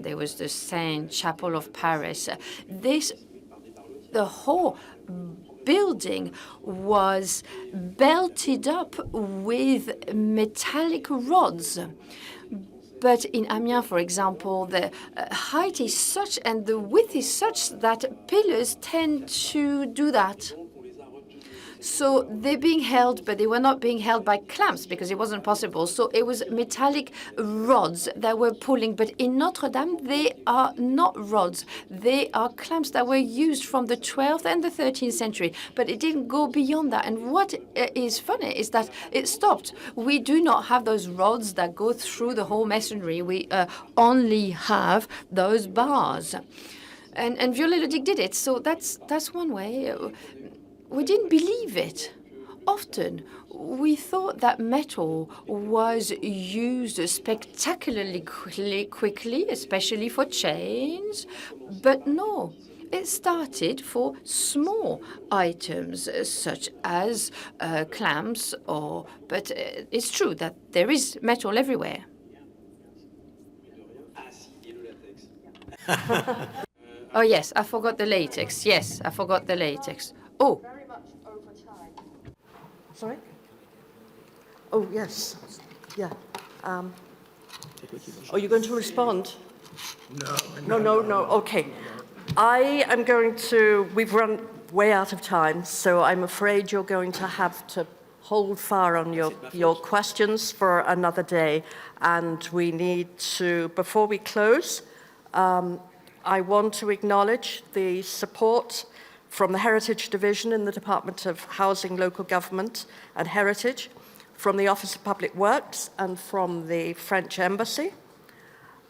there was the Saint Chapel of Paris. The whole building was belted up with metallic rods. But in Amiens, for example, the height is such and the width is such that pillars tend to do that. So they're being held, but they were not being held by clamps because it wasn't possible. So it was metallic rods that were pulling. But in Notre-Dame, they are not rods. They are clamps that were used from the 12th and the 13th century. But it didn't go beyond that. And what is funny is that it stopped. We do not have those rods that go through the whole masonry. We only have those bars. And Viollet-le-Duc did it. So that's one way. We didn't believe it. Often, we thought that metal was used spectacularly quickly, especially for chains. But no, it started for small items, such as clamps, but it's true that there is metal everywhere. Oh, yes, I forgot the latex. Yes, I forgot the latex. Oh. Sorry? Oh, yes. Yeah. Are you going to respond? No. Okay. I am going to, we've run way out of time, so I'm afraid you're going to have to hold fire on your questions for another day. And we need to, before we close, I want to acknowledge the support from the Heritage Division in the Department of Housing, Local Government and Heritage, from the Office of Public Works and from the French Embassy.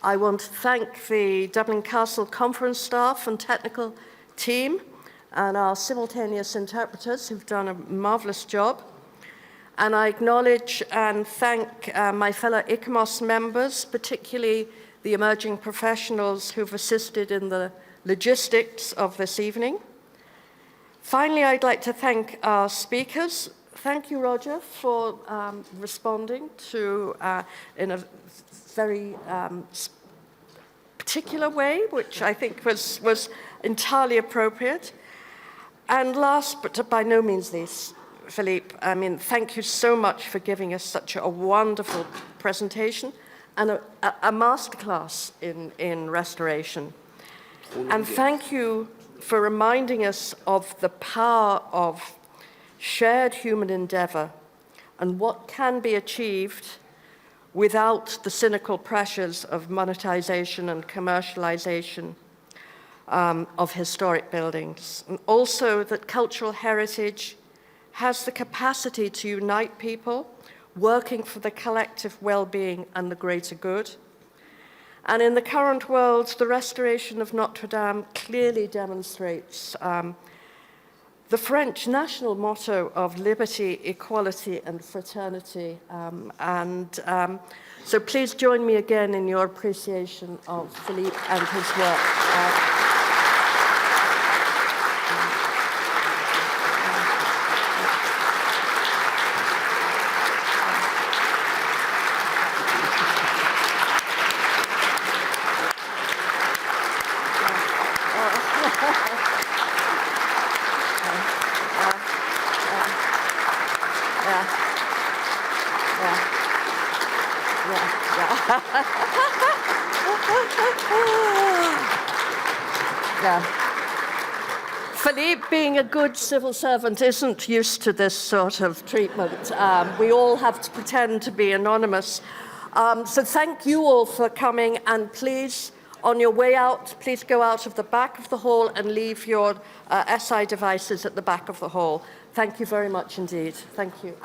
I want to thank the Dublin Castle conference staff and technical team and our simultaneous interpreters who've done a marvelous job. And I acknowledge and thank my fellow ICOMOS members, particularly the emerging professionals who've assisted in the logistics of this evening. Finally, I'd like to thank our speakers. Thank you, Roger, for responding to in a very particular way, which I think was entirely appropriate. And last, but by no means least, Philippe, I mean, thank you so much for giving us such a wonderful presentation and a masterclass in restoration. And thank you for reminding us of the power of shared human endeavor and what can be achieved without the cynical pressures of monetization and commercialization of historic buildings. And also that cultural heritage has the capacity to unite people, working for the collective well-being and the greater good. And in the current world, the restoration of Notre-Dame clearly demonstrates the French national motto of liberty, equality, and fraternity. So please join me again in your appreciation of Philippe and his work. Yeah. Philippe, being a good civil servant, isn't used to this sort of treatment. We all have to pretend to be anonymous. So thank you all for coming, and please, on your way out, please go out of the back of the hall and leave your SI devices at the back of the hall. Thank you very much indeed. Thank you.